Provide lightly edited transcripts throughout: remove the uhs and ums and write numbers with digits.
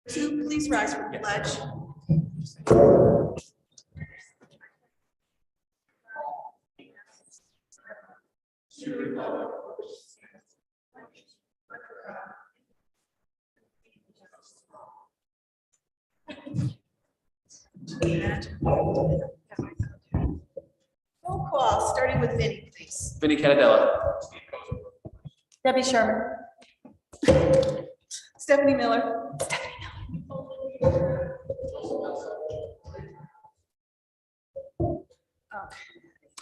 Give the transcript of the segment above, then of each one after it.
Sue, please rise for the pledge. Roll call, starting with Vinnie, please. Vinnie Canadella. Debbie Sherman. Stephanie Miller.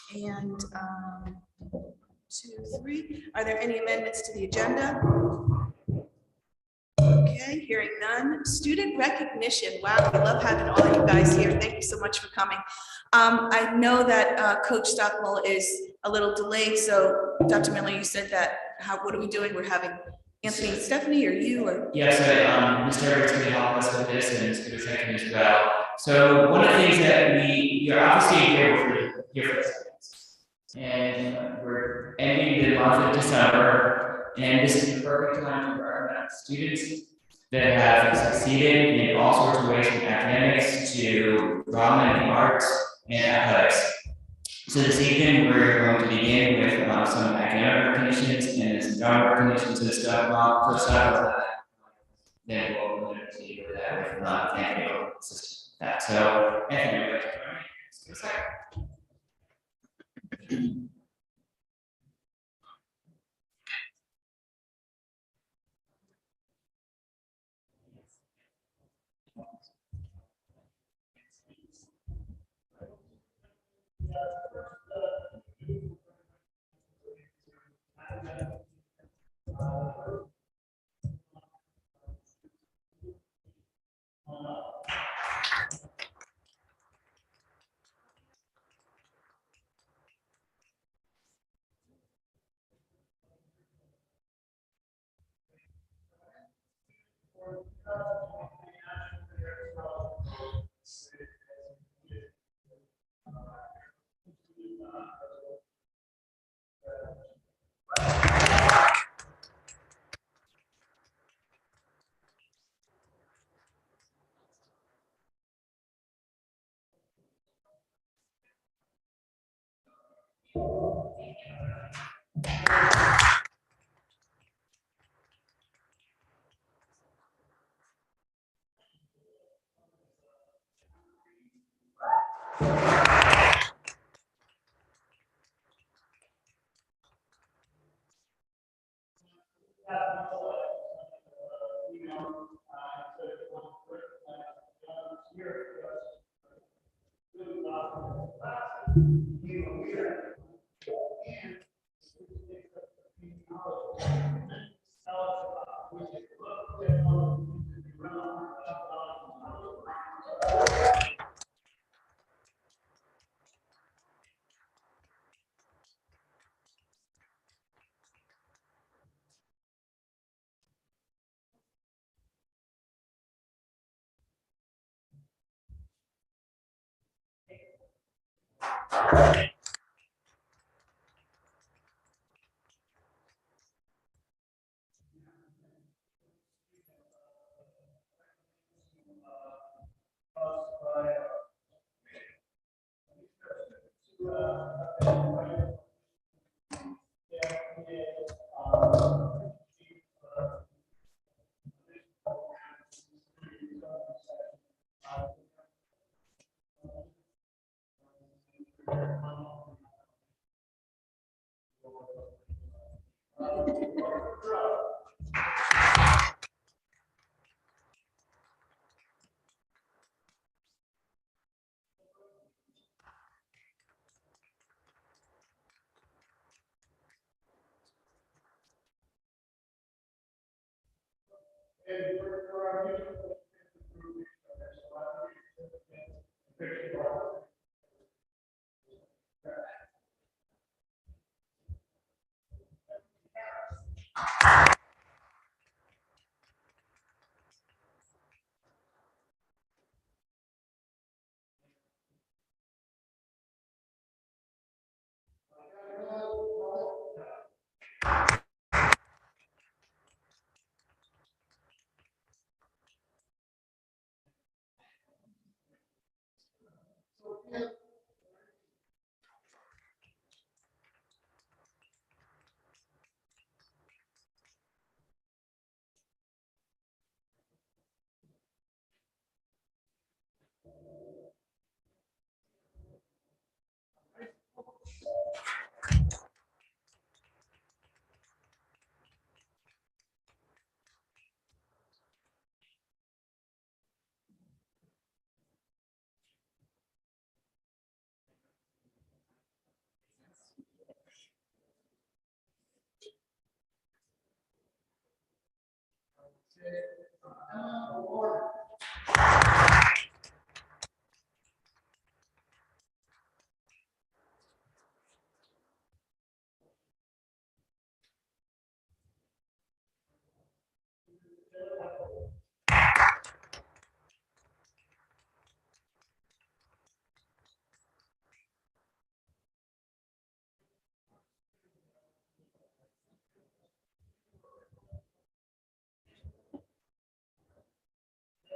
Okay, and 2, 3. Are there any amendments to the agenda? Okay, hearing none. Student recognition. Wow, we love having all of you guys here. Thank you so much for coming. I know that Coach Stockmull is a little delayed, so Dr. Miller, you said that. What are we doing? We're having Anthony and Stephanie, or you, or? Yes, Mr. Everett's going to help us with this, and it's going to second as well. So one of the things that you're obviously here for the seconds, and we're ending the month of December, and this is the perfect time for our students that have succeeded in all sorts of ways, from academics to drama and the arts and athletics. So this evening, we're going to begin with some academic recognitions and some drama recognitions and stuff. First up, then we'll see where that with Anthony will assist that. So Anthony, would you like to join me? Just give a second.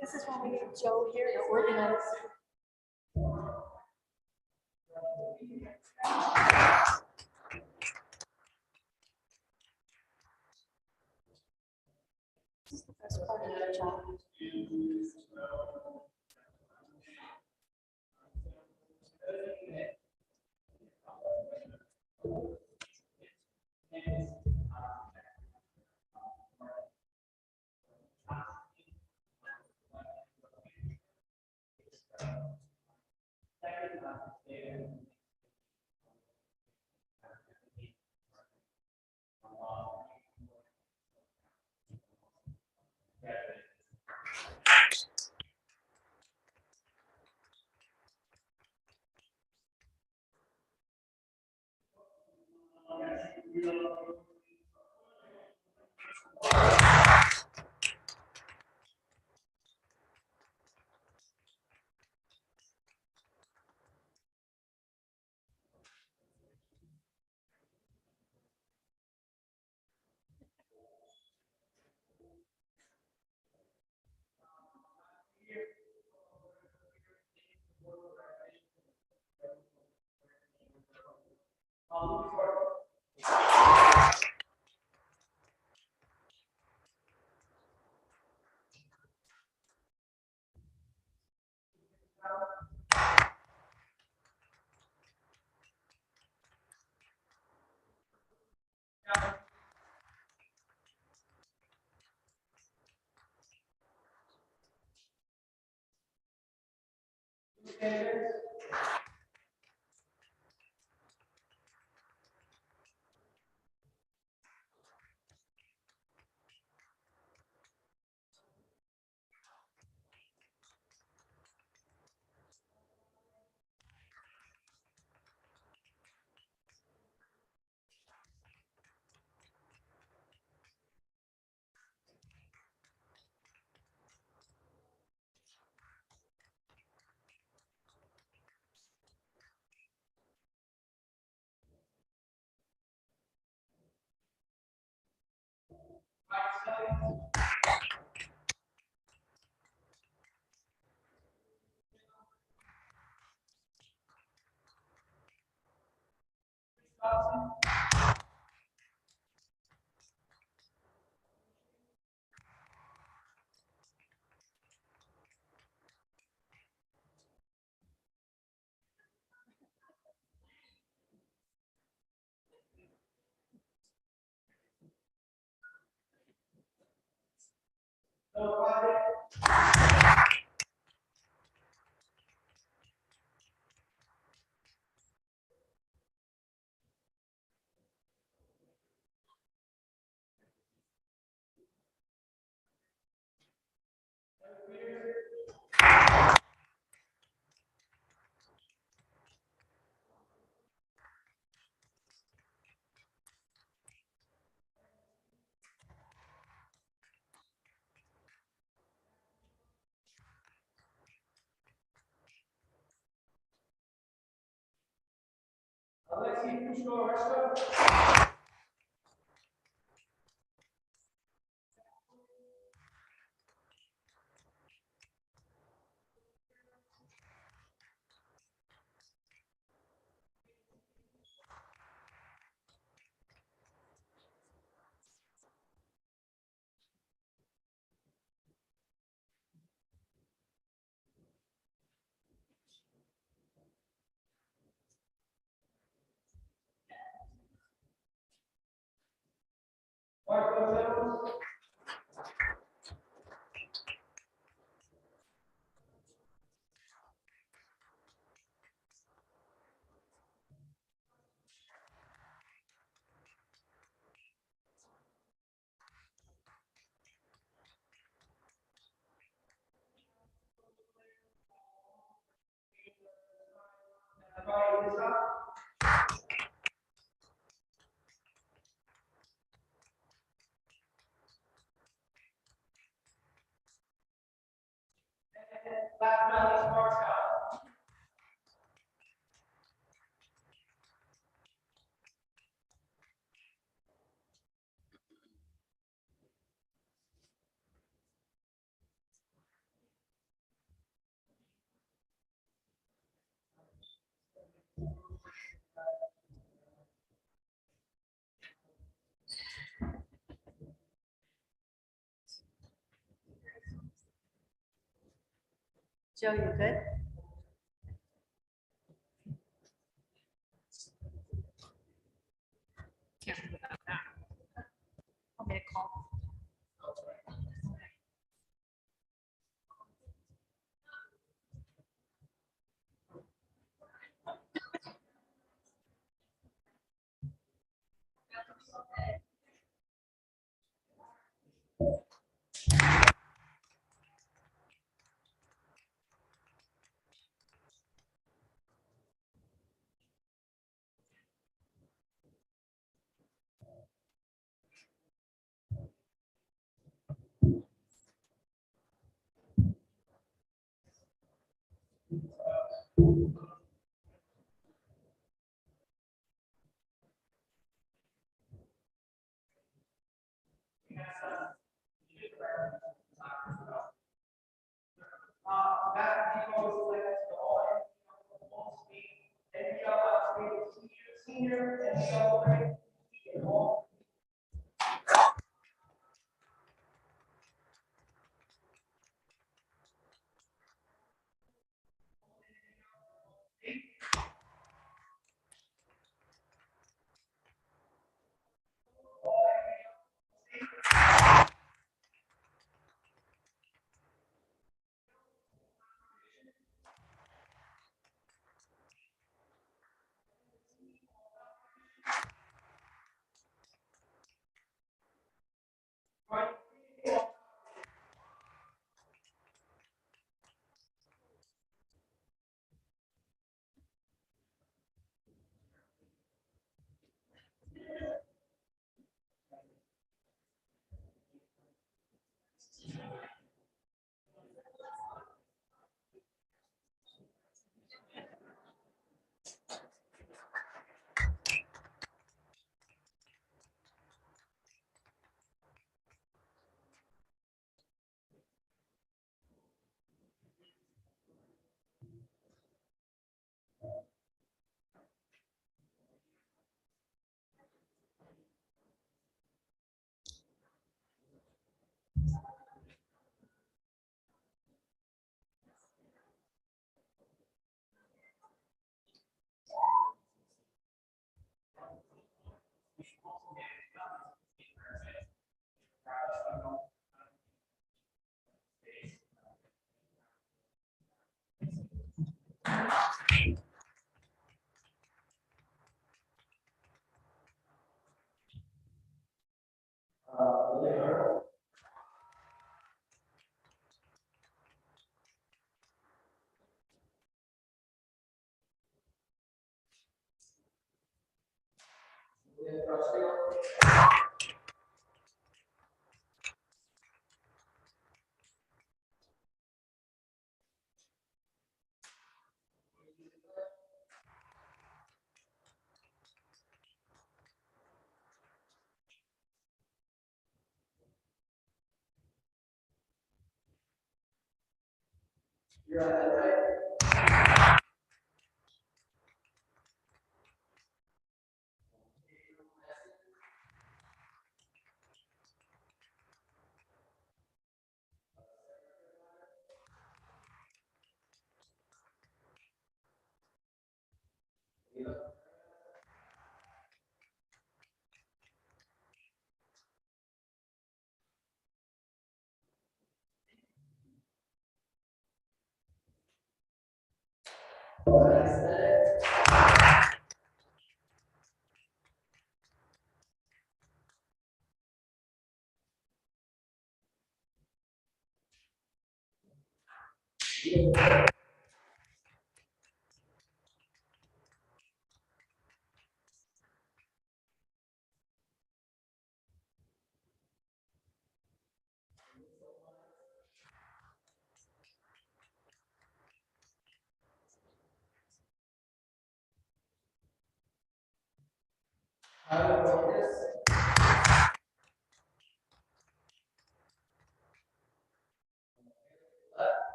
This is when we need Joe here to organize. This is the best part of the job. Joe, you good? Can't live without that. Want me to call?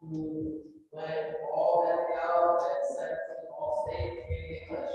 Who went all that out and sent all state English.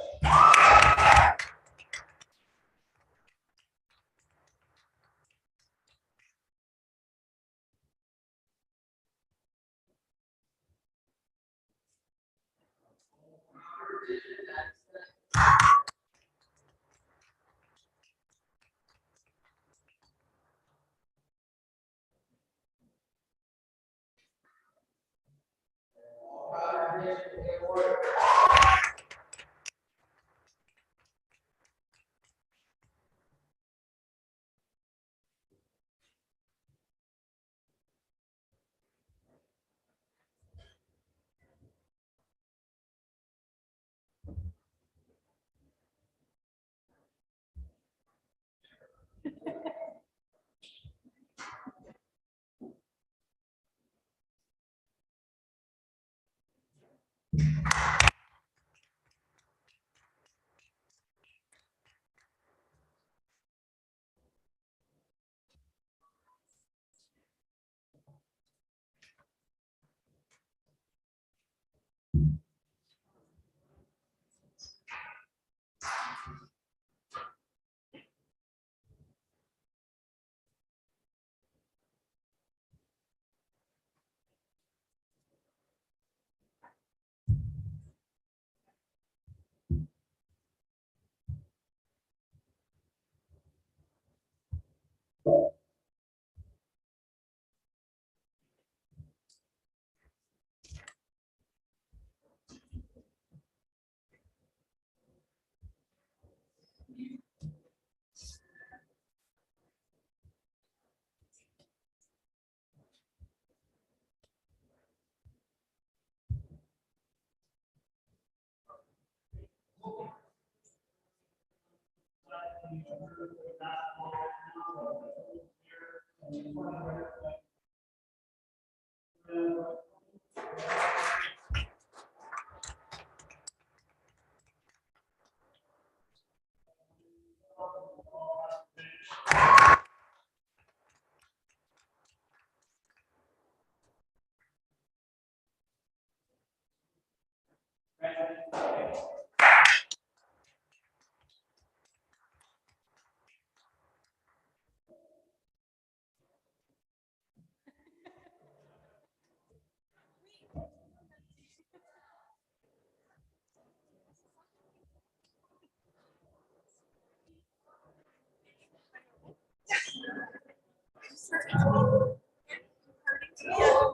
Yeah.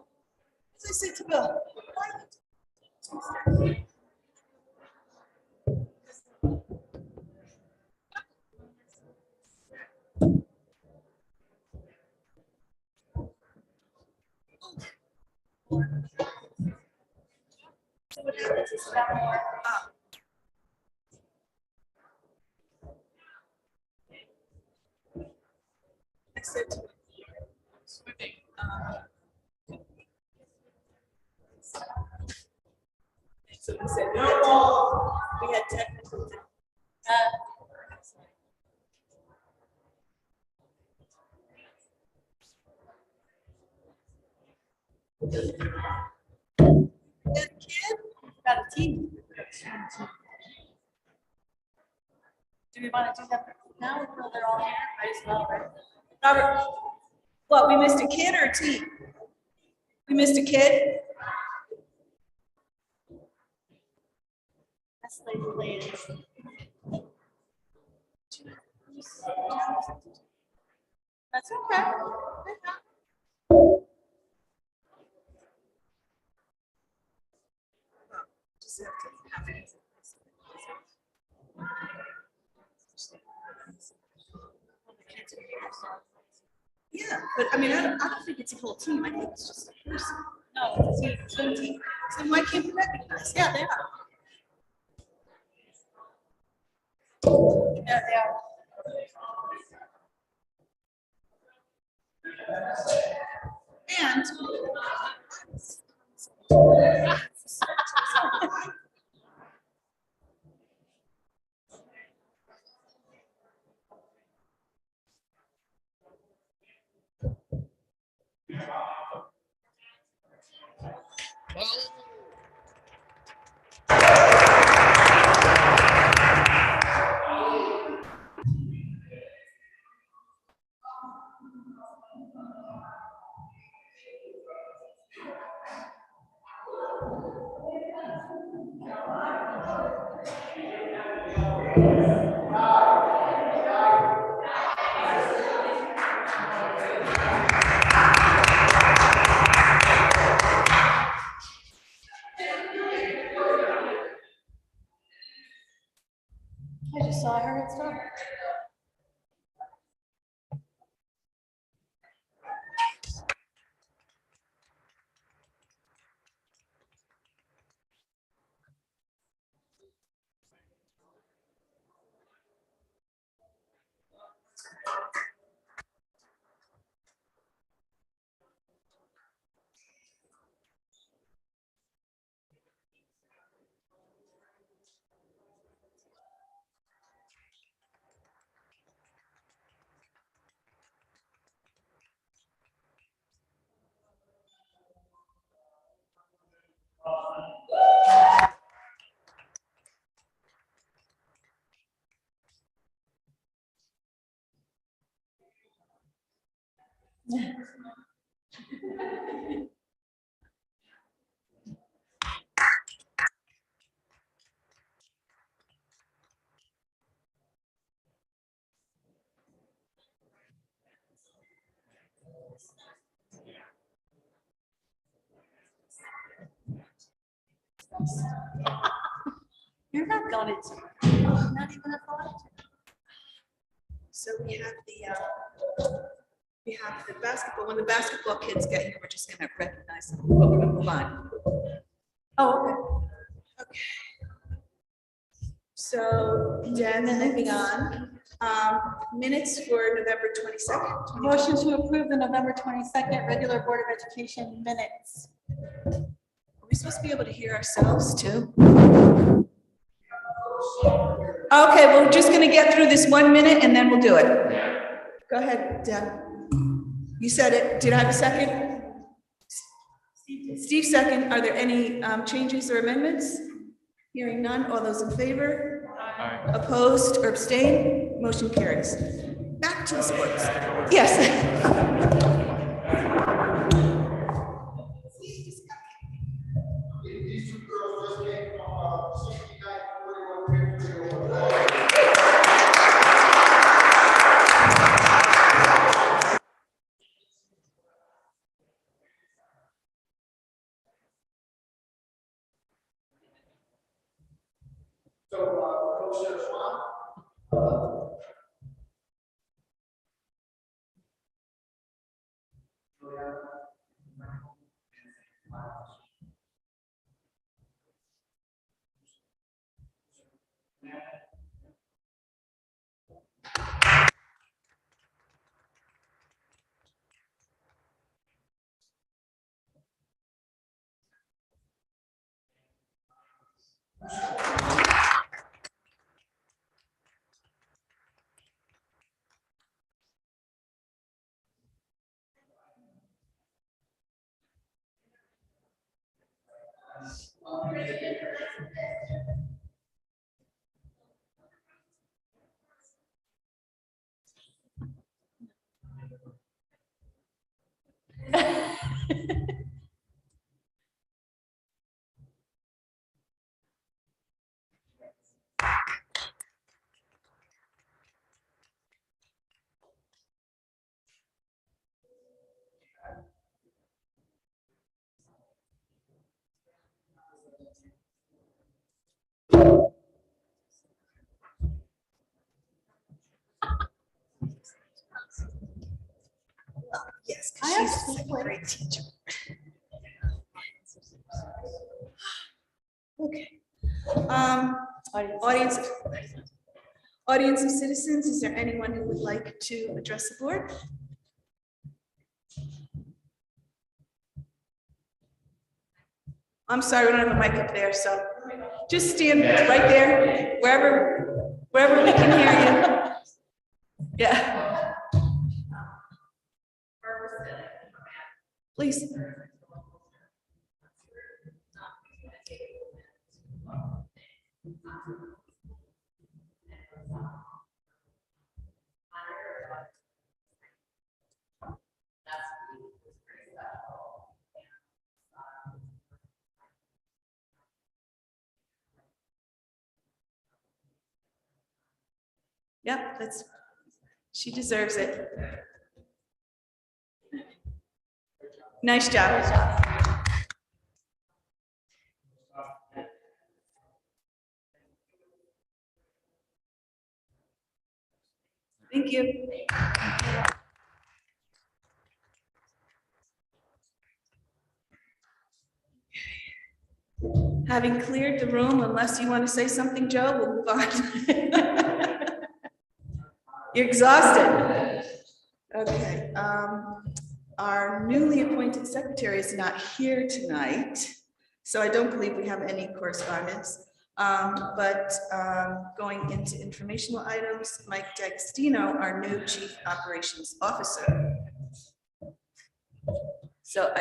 As I said to Bill. So what happens is that more. I said to Swimming. So we said, no, we had technical. That kid, Got a team. Do we want to do that now? Until they're all here, might as well, right? Robert, what, we missed a kid or a team? We missed a kid? That's like the latest. That's okay. Just have to have it. Yeah, but I mean, I don't think it's a whole team. I think it's just a person. No, it's a team. It's a team. So why can't we recognize? Yeah, they are. Yeah, they are. And I just saw her and stuff. You're not going to. Not even a thought. so we have the basketball. When the basketball kids get here, we're just gonna recognize them. But we're gonna move on. Oh, Okay. So then moving on, minutes for November 22nd. okay. Motion to approve the November 22nd regular Board of Education minutes. Are we supposed to be able to hear ourselves too? Okay, we're just gonna get through this 1 minute and then we'll do it. Go ahead, Deb. You said it. Did I have a second? Steve second. Are there any changes or amendments? Hearing none. All those in favor? Opposed or abstained? Motion carries. Back to the sports. Yes. These two girls just came from 69-41. So, Coach Sarah Swan, Yes, I have because she's a school play. great teacher. Okay. Audience, audience of citizens, is there anyone who would like to address the board? I'm sorry, we don't have a mic up there, so just stand right there, wherever we can hear you. Yeah. Please. Yep, she deserves it. Nice job. Thank you. Having cleared the room, unless you want to say something, Joe, we'll move on. You're exhausted. Okay, our newly appointed secretary is not here tonight, so I don't believe we have any correspondence. But going into informational items, Mike D'Agostino, our new Chief Operations Officer. So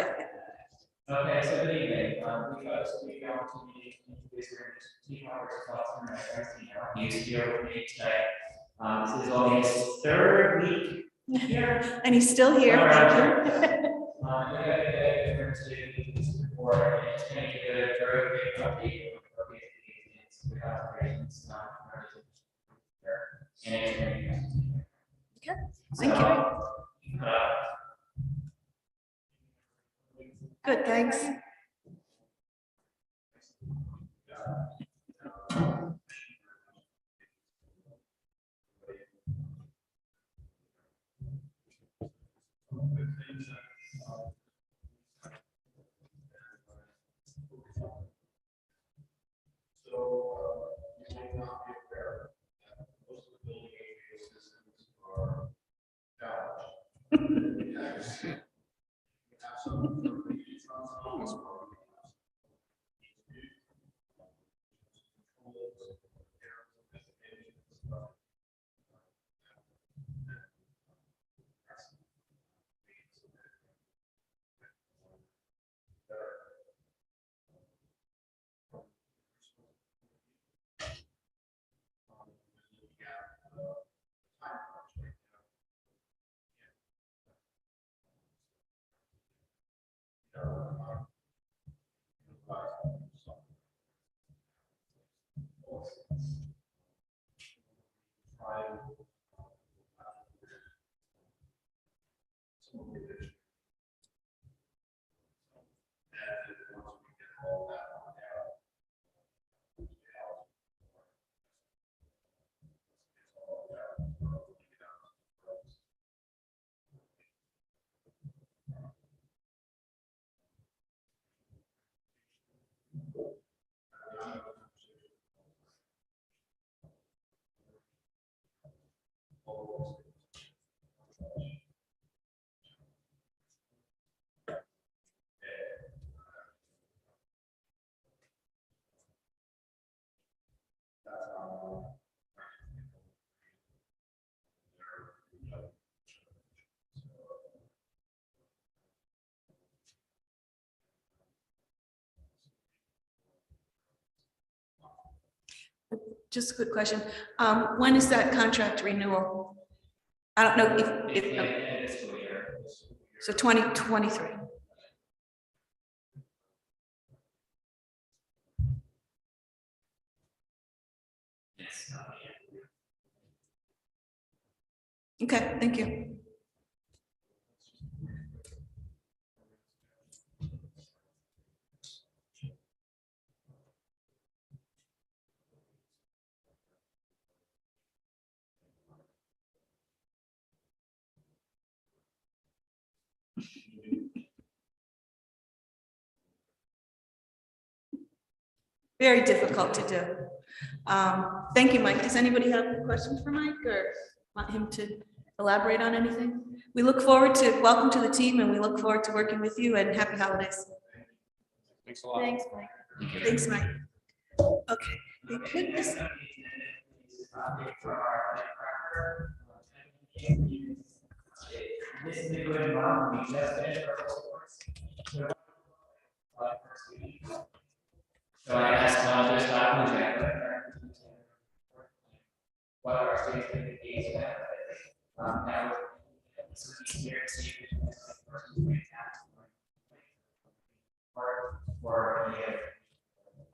Okay, so good evening. We got the opportunity to introduce our Chief Operations Officer, Mike D'Agostino. He's here with me tonight. This is only his third week here. and he's still here. All Thank right. you. We got a different to report, and it's going to give a very big update of the operations. And it's going to be. Okay, thank you. Good, thanks. so, you may not be aware that most of the building HVAC systems are challenged. We have some transformers. just a quick question. When is that contract renewal? I don't know It's if, the end of the school year. so 2023. It's not yet. Okay, thank you. Very difficult to do. Thank you, Mike. Does anybody have any questions for Mike or want him to elaborate on anything? We look forward to, welcome to the team, and we look forward to working with you, and happy holidays. Thanks a lot. Thanks, Mike. Thanks, Mike. Okay. Thank goodness. This is a good month. We just finished our course. So I asked just what our students think the days now.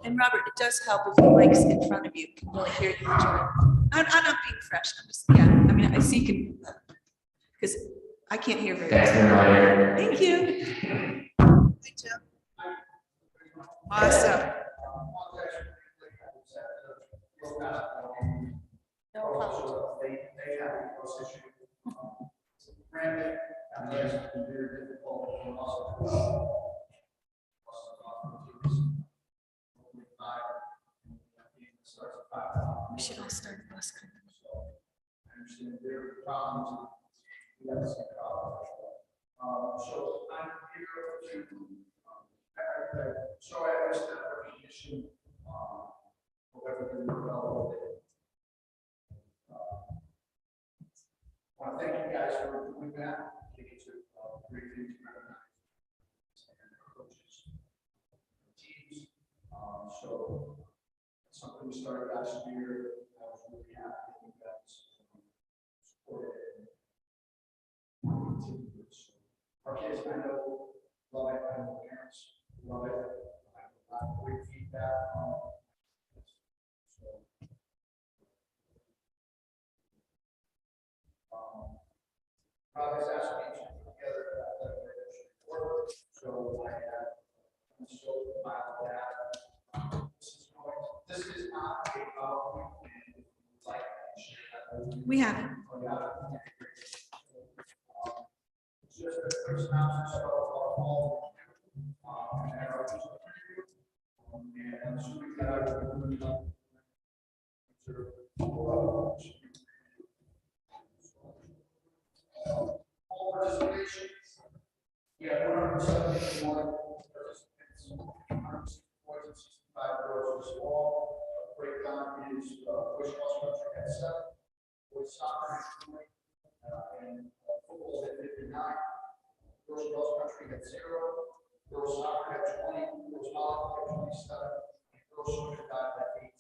And Robert, it does help if the mic's in front of you, you can really hear you. I'm not being fresh, I'm just, yeah, I mean, I see you can, because I can't hear very That's well. the reminder. Thank you. Good job. Awesome. No problem. They have a close issue. Granted, and there's been very difficult for us. We should all start the bus. I understand there are problems. We have some problems. So I'm here to, so I understand recognition, whatever you develop. I want to thank you guys for doing that. I think it's a great thing to recognize. And our coaches, teams. So something we started last year. I was really happy that you guys supported it. Our kids, I know, love it. I know parents love it. I have a lot of great feedback on it. Rob has asked me to put together that report, so I have so filed that. This is not a PowerPoint, and like We have it. it's just a first announcement of all, and our and I'm assuming that I will all participation. Yeah, 171 participants, 165 girls is all. Breakdown is boys cross country at 7, boys soccer at 20, and football at 59. Girls cross country at 0, girls soccer at 20, girls volleyball at 27, and girls soccer at 18.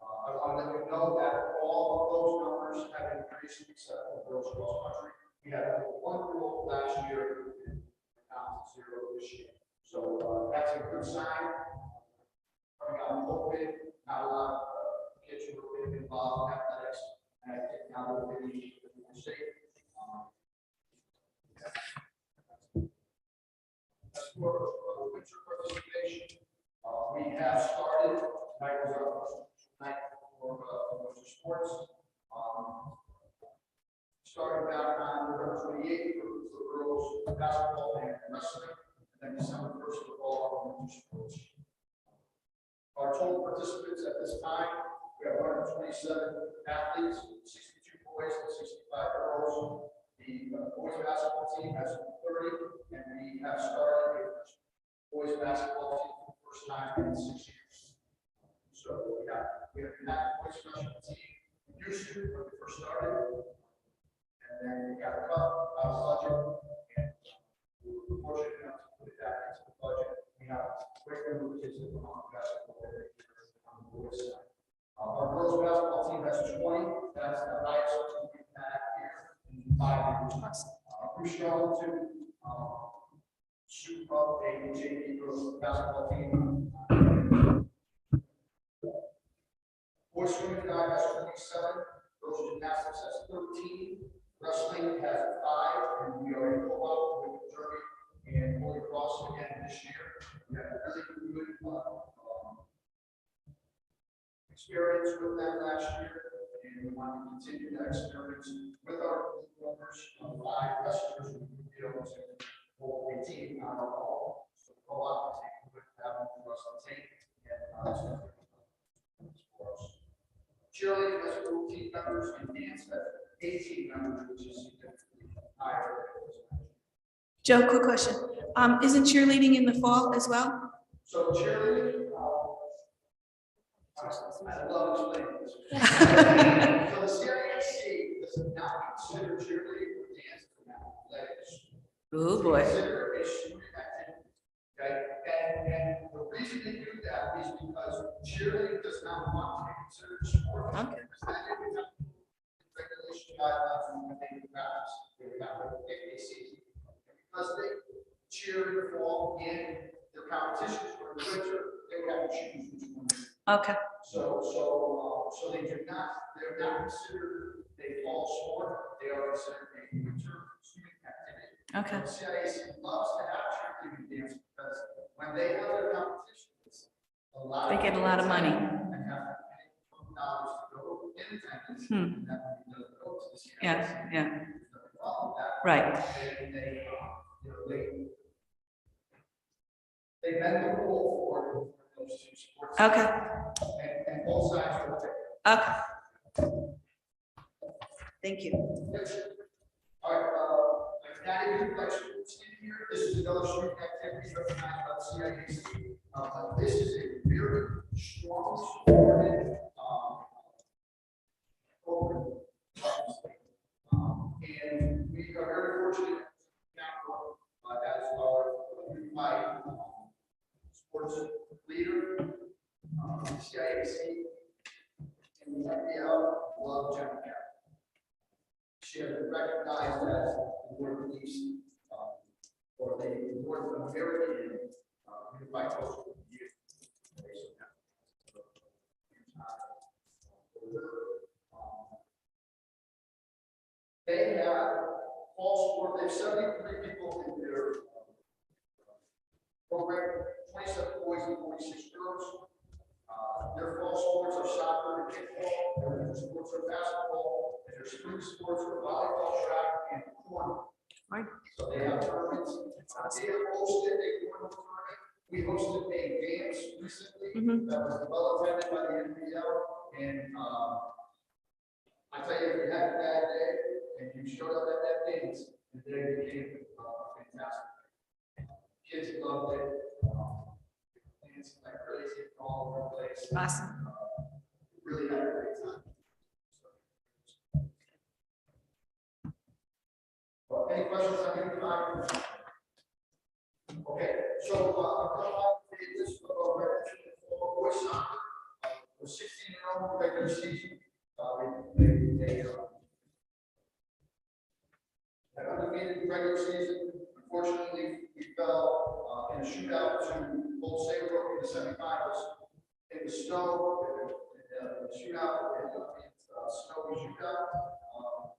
I want to let you know that all of those numbers have increased except for girls cross country. We had one rule last year and down to 0 this year. So that's a good sign. Coming out of COVID, not a lot of kids who are really involved in athletics, and I think now we're really safe. As for winter participation, we have started. Tonight was our first night for winter sports. Starting back on November 28th for girls basketball and wrestling, and then December 1st for all our winter sports. Our total participants at this time, we have 127 athletes, 62 boys and 65 girls. The boys basketball team has 30, and we have started a boys basketball team for the first time in 6 years. So we have not boys national team used to when we first started. And then we got a cut out of budget, and we were fortunate enough to put it back into the budget. We have great number of kids that come on basketball every year on the boys side. Our girls basketball team has 20, that's the highest we've had here in 5 years. We're strong to shoot up a JV girls basketball team. Boys swimming dive has 27, girls gymnastics has 13, wrestling has 5, and we are in co-op with Derby and Holy Cross again this year. We had a really good experience with them last year, and we want to continue that experience with our owners, 5 wrestlers, we will be able to hold a team on our own. So co-op team would have for us to take and for us. Cheerleading has 14 members and dance has 18 members, which is significantly higher. Joe, quick question. Isn't cheerleading in the fall as well? So cheerleading, I love explaining this. So the CIAC does not consider cheerleading or dance athletics. Oh, boy. Consider a student activity. Okay, and the reason they do that is because cheerleading does not want to be considered a sport. Okay. Regulation guidelines when they do practice, they have a season. Because they cheer in the fall and their competitions for the winter, they would have to choose which one. Okay. So they do not, they're not considered a fall sport, they are considered a winter student activity. Okay. The CIAC loves to have cheerleading dance because when they have their competitions, They get a lot of money. And have to pay $12 to go in attendance. Hmm. And that doesn't go to the CIAC. Yeah, yeah. Follow that. Right. They bend the rule for those two sports. Okay. And both sides are okay. Okay. Thank you. All right, now you like students in here, this is another student activity recognized by the CIAC. This is a very strong supported program. And we are very fortunate now as our unified sports leader, CIAC, and the FPL love Jennifer. She has been recognized as the North East or the North American Unified Coach of the Year. They have fall sport, they have 73 people in their program, 27 boys and 46 girls. Their fall sports are soccer and kickball, their winter sports are basketball, and their spring sports are volleyball, track, and corn. Right. So they have tournaments. They have hosted a corn tournament. We hosted a dance recently that was well attended by the NPL. And I tell you, if you had a bad day and you showed up at that dance, the day became fantastic. Kids loved it. Dancing like crazy all over the place. Awesome. Really had a great time. Well, any questions on any time? Okay, so this boys soccer was 16-year-old regular season. They had undefeated regular season. Unfortunately, we fell in a shootout to Old Saybrook in the semifinals. It was snow, the shootout, snowy shootout,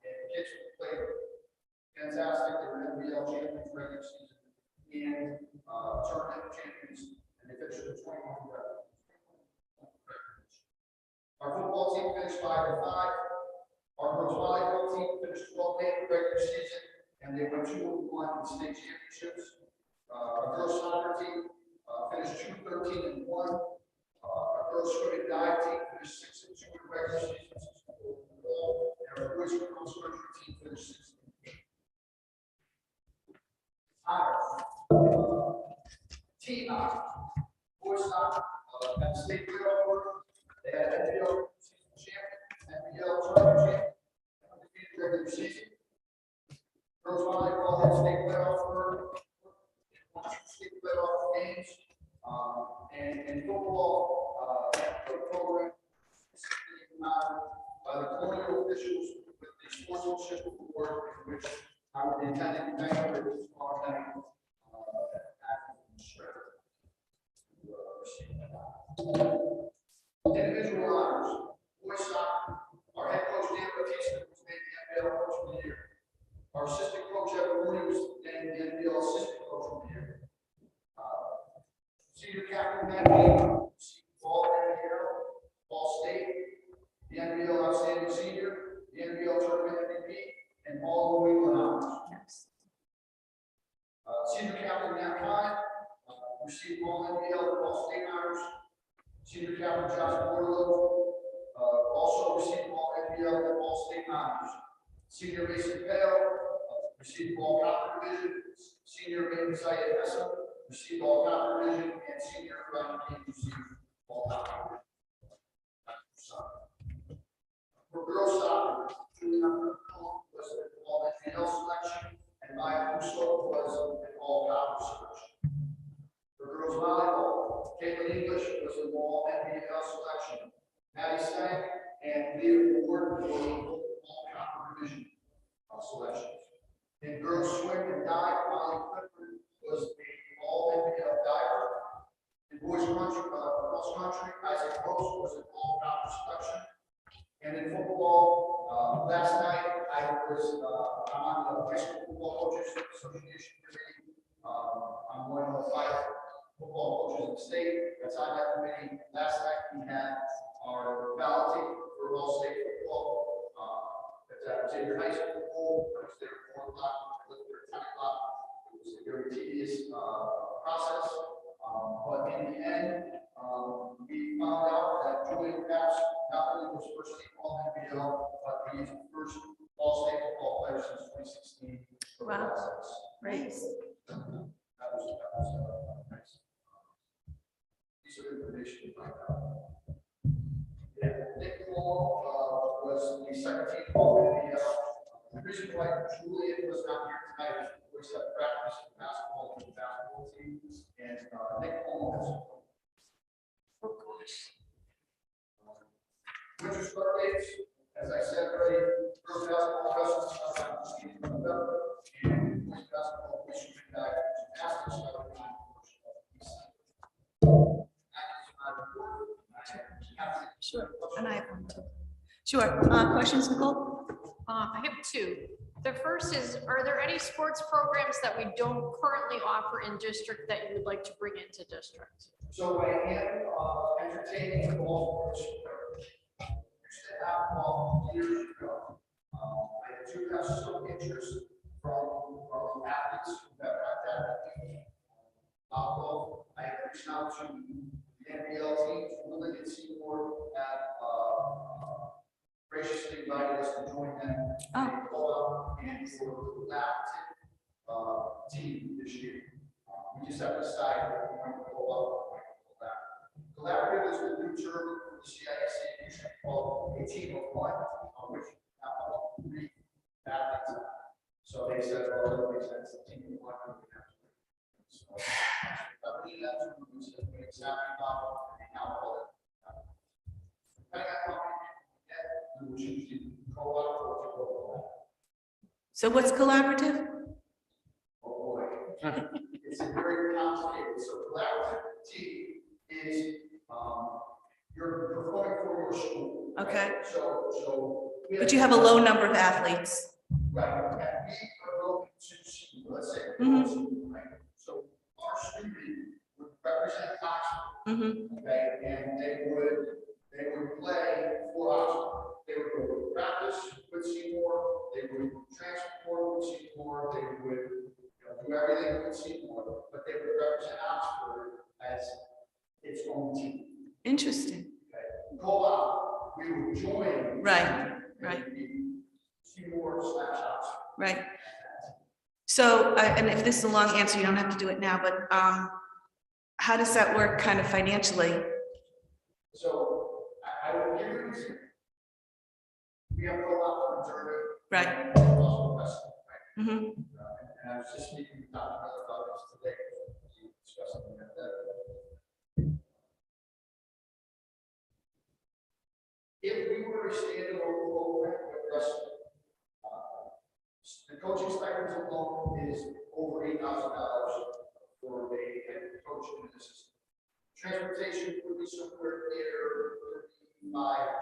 and the kids played fantastic. They were NBL champions regular season and tournament champions, and they finished with 21 records. Our football team finished 5-5. Our girls volleyball team finished 12-8 regular season, and they went 2-1 in state championships. Our girls soccer team finished 2-13-1. Our girls swimming dive team finished 6-2 in regular season. And our boys cross country team finished 6-8. Team boys soccer at the state playoff work. They had NBL season champion, NBL tournament champion, undefeated regular season. Girls volleyball had state playoff work, state playoff games, and football program. honored by the colonial officials with the sportsmanship award, in which I will be attending the banquet at tomorrow night. Individual honors, boys soccer. Our head coach Dan Batista was named the NBL Coach of the Year. Our assistant coach Evan Rooney was named the NBL Assistant Coach of the Year. Senior captain Matt King, Ball NBL, Ball State, the NBL Outstanding Senior, the NBL Tournament MVP, and all New England honors. Senior captain Matt Klein received all NBL Ball State honors. Senior captain Josh Bordello also received all NBL and Ball State honors. Senior Mason Pale received all copper division. Senior Maiden Zayed Essa received all copper division, and senior Ryan King received all copper division. For girls soccer, Juliana was an all NBL selection, and Maya Russo was an all copper selection. For girls volleyball, Caitlin English was an all NBL selection. Maddie Stank and Leah Ward were all copper division selections. In girls swim and dive, Molly Clifford was the all NBL diver. In boys cross country, Isaac Post was an all copper selection. And in football, last night I'm on the High School Football Coaches Association committee. I'm one of the 5 football coaches in the state that's on that committee. Last night we had our balloting for all state football. At Xavier High School, I was there at 4 o'clock, I left there at 10 o'clock. It was a very tedious process, but in the end, we found out that Julian Caps not only was first team all NBL, but he's the first all state football player since 2016. Wow. Great. That was nice. Piece of information to find out. Yeah, Nick Paul was the second team all NBL. The reason why Julian was not here tonight is we have practice basketball with the basketball team, and Nick Paul has. Oh gosh. Winter start dates, as I said already, girls basketball comes in November, and boys basketball, we should be back to gymnastics starting on Sure. And I have one too. Sure. Questions, Nicole? I have 2. The first is, are there any sports programs that we don't currently offer in district that you would like to bring into district? So I am entertaining the ball sports. Used to have ball years ago. I do have some interest from athletes who have had that. Although I have reached out to the NBL team, Willie and Seymour have graciously invited us to join them. Oh. They go out and for the collaborative team this year. We just have to decide if we want to go up or we want to go back. Collaborative is the new term for the CISC. It used to be called a team of 1, on which 3 athletes. So they said, well, it makes sense. A team of 1 we have to. So I believe that's what we said. We exactly follow and now call it. Depending on how many people we get, we will choose to go up or to go back. So what's collaborative? Oh boy. It's a very complicated. So collaborative team is you're performing for your school. Right? Okay. So But you have a low number of athletes. right. And we are looking to see, let's say, right? So our student would represent Oxford, okay, and they would play for Oxford. They would go to practice with Seymour. They would transport with Seymour. They would do everything with Seymour, but they would represent Oxford as its own team. Interesting. Okay. Go out. We would join. Right. Right. Seymour / Oxford. Right. So, and if this is a long answer, you don't have to do it now, but how does that work kind of financially? So I will give you an example. We have a lot of Missouri. Right. Also West, right? Mm-hmm. And I was just speaking with Dr. Miller about this today. We discussed something like that. If we were a standalone program with wrestling, the coaching stipends alone is over $8,000 for a head coach and an assistant. Transportation would be somewhere near $3,500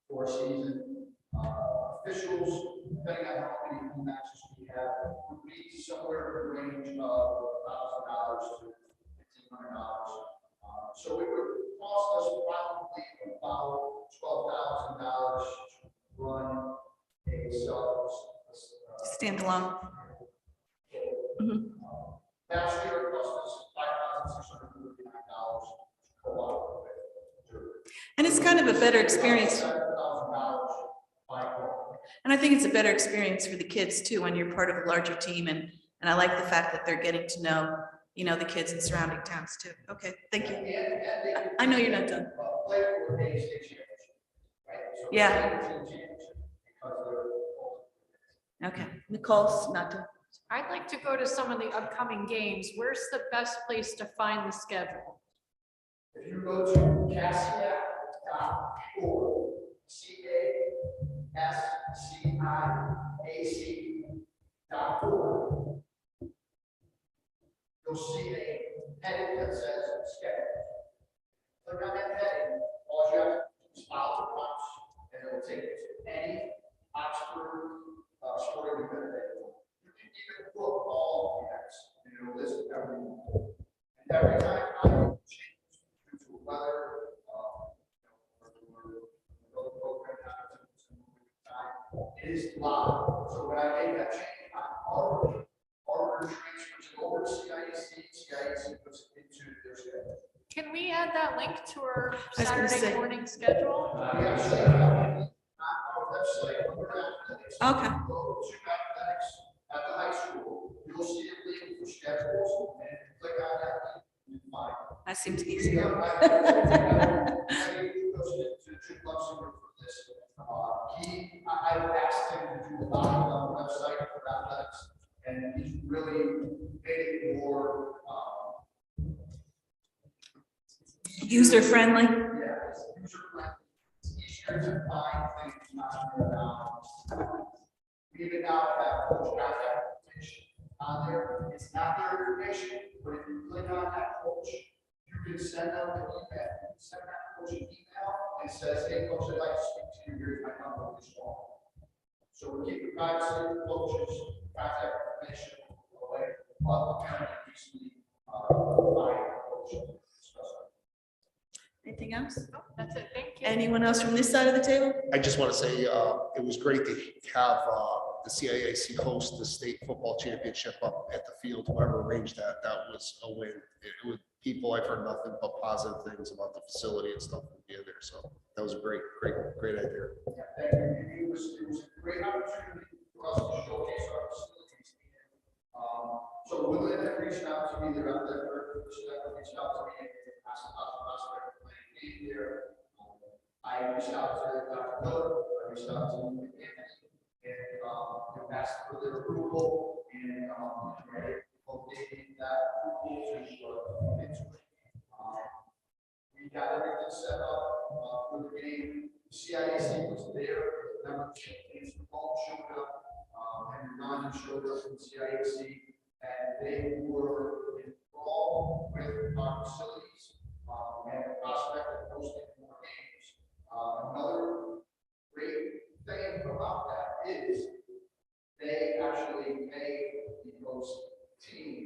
for a season. Officials, depending on how many home matches we have, would be somewhere in the range of $1,000 to $1,500. So it would cost us probably about $12,000 to run a Standalone. Mhm. last year it cost us $5,639 to co-op with. And it's kind of a better experience. $7,000 by co-op. And I think it's a better experience for the kids too, when you're part of a larger team, and I like the fact that they're getting to know, you know, the kids in surrounding towns too. Okay, thank you. And they can I know you're not done. play for a state championship, right? So Yeah. they can team championship because they're. Okay, Nicole's not done. I'd like to go to some of the upcoming games. Where's the best place to find the schedule? If you go to CASIAC.org, CASCIAC.org, you'll see a heading that says schedule. Click on that heading, all you have to do is follow the prompts, and it will take you to any Oxford sporting event that you want. You can even book all the events, and it'll list everyone. And every time I change due to weather, it is live. So when I make that change, Harvard transfers it over to CIAC puts it into their schedule. Can we add that link to our I was gonna say. Saturday morning schedule? We actually have it on our website, under athletics. Okay. Go to athletics at the high school, you'll see a link for schedules, and if you click on that link, you can find it. That seems We easy. have, I to Jim Luxembourg for this. I've asked him to do a lot on the website for athletics, and he's really made it more, User friendly. yeah, it's user friendly. It's easier to find things not around. We even now have coach contact information on there. It's not their information, but if you click on that coach, you can send out an email. You can send that coach an email and says, hey, coach, I'd like to speak to you. Here's my number. This one. So we keep the privacy of the coaches, contact information away, but apparently easily find a coach. Anything else? Oh, that's it. Thank you. Anyone else from this side of the table? I just want to say, it was great to have the CIAC host the state football championship up at the field. Whoever arranged that, that was a win. It was people, I've heard nothing but positive things about the facility and stuff being there. So that was a great idea. Yeah, thank you. It was a great opportunity for us to showcase our facilities. So William had reached out to me, the rep that reached out to me and asked about the prospect of playing game there. I reached out to Dr. Miller, I reached out to Anthony, and asked for their approval, and both gave me that approval to into it. We got everything set up for the game. CIAC was there. Number 10, Paul showed up, and Ron showed up from CIAC, and they were involved with our facilities and the prospect of hosting more games. Another great thing about that is they actually pay the host team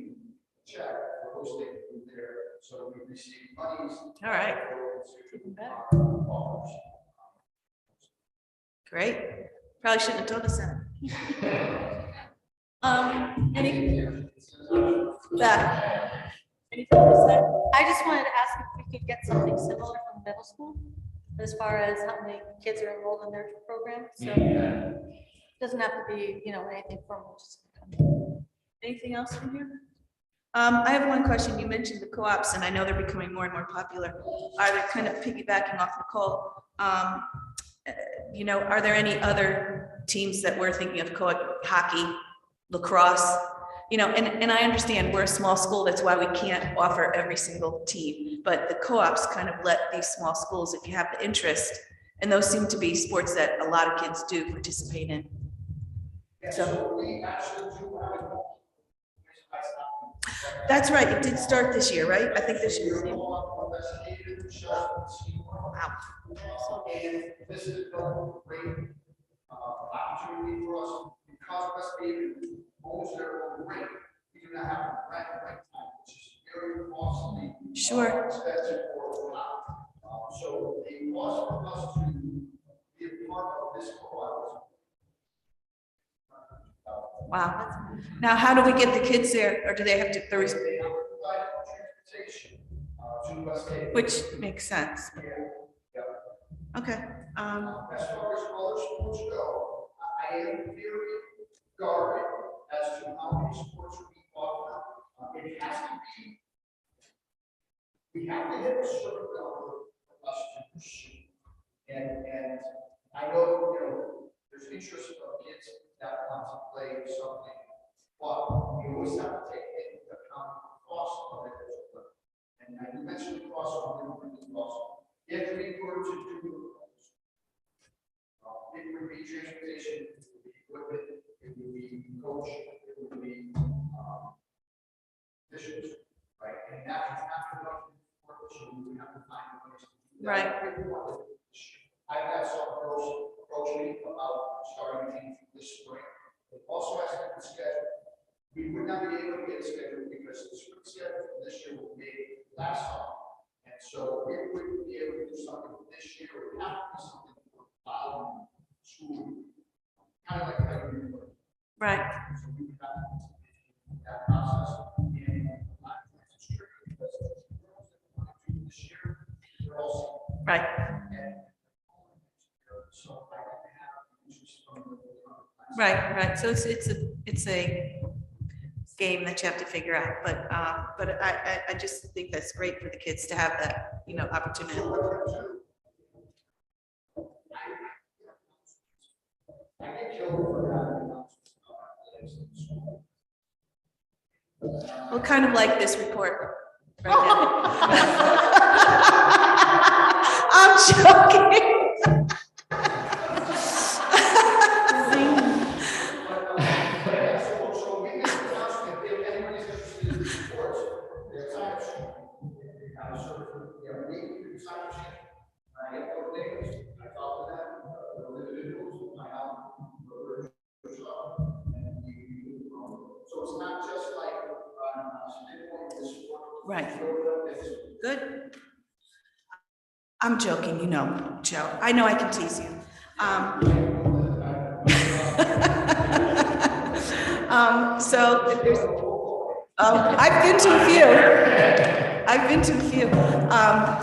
check for hosting there, so we receive monies. All right. Even better. Offers. Great. Probably shouldn't have told us that. Any back? Anything to say? I just wanted to ask if we could get something similar from middle school, as far as how many kids are enrolled in their program. So it doesn't have to be, anything formal. Just Anything else from you? I have one question. You mentioned the co-ops, and I know they're becoming more and more popular. Are they kind of piggybacking off Nicole? Are there any other teams that we're thinking of, co-op hockey, lacrosse? you know, and I understand we're a small school, that's why we can't offer every single team, but the co-ops kind of let these small schools, if you have the interest, and those seem to be sports that a lot of kids do participate in. So we actually do have a. That's right, it did start this year, right? I think this year. Wow. And this is a great opportunity for us because West Haven owns their own rate. We do not have to rent rent time, which is very costly. Sure. Expensive for a lot. So the cost for us to be a part of this co-op. Wow. Now, how do we get the kids there, or do they have to, They have to provide transportation to West Haven. which makes sense? Yeah. Okay, As far as other sports go, I am very guarded as to how many sports we offer. It has to be, we have to hit a certain number for us to pursue. And I know, there's interest of kids that want to play something, but we always have to take into account the cost of it as well. And you mentioned the cost of the cost. If we were to do it would be transportation, it would be equipment, it would be coach, it would be officials, right? And that is not enough for so we would have to find ways to do that. Right. I've had some girls approach me about starting a team this spring. It also has to be scheduled. We would not be able to get a schedule because the spring schedule for this year will be last summer. And so we wouldn't be able to do something this year. It would have to be something for the following school. Kind of like how you do it. right, So we would have to continue that process. And a lot of times it's tricky because the girls that want to do this year, they're also. right, And so I can have interest from the. right. So it's a game that you have to figure out, but I just think that's great for the kids to have that, opportunity. I get killed for having Well, kind of like this report. right now. I'm joking. So we can announce that if anybody's interested in sports, their sign up sheet. We sign up sheet. I get those names, I talk to them, the individuals, I have. So it's not just like, standpoint of the sport. Right. It's Good. I'm joking, Joe. I know I can tease you. So if there's, I've been to a few.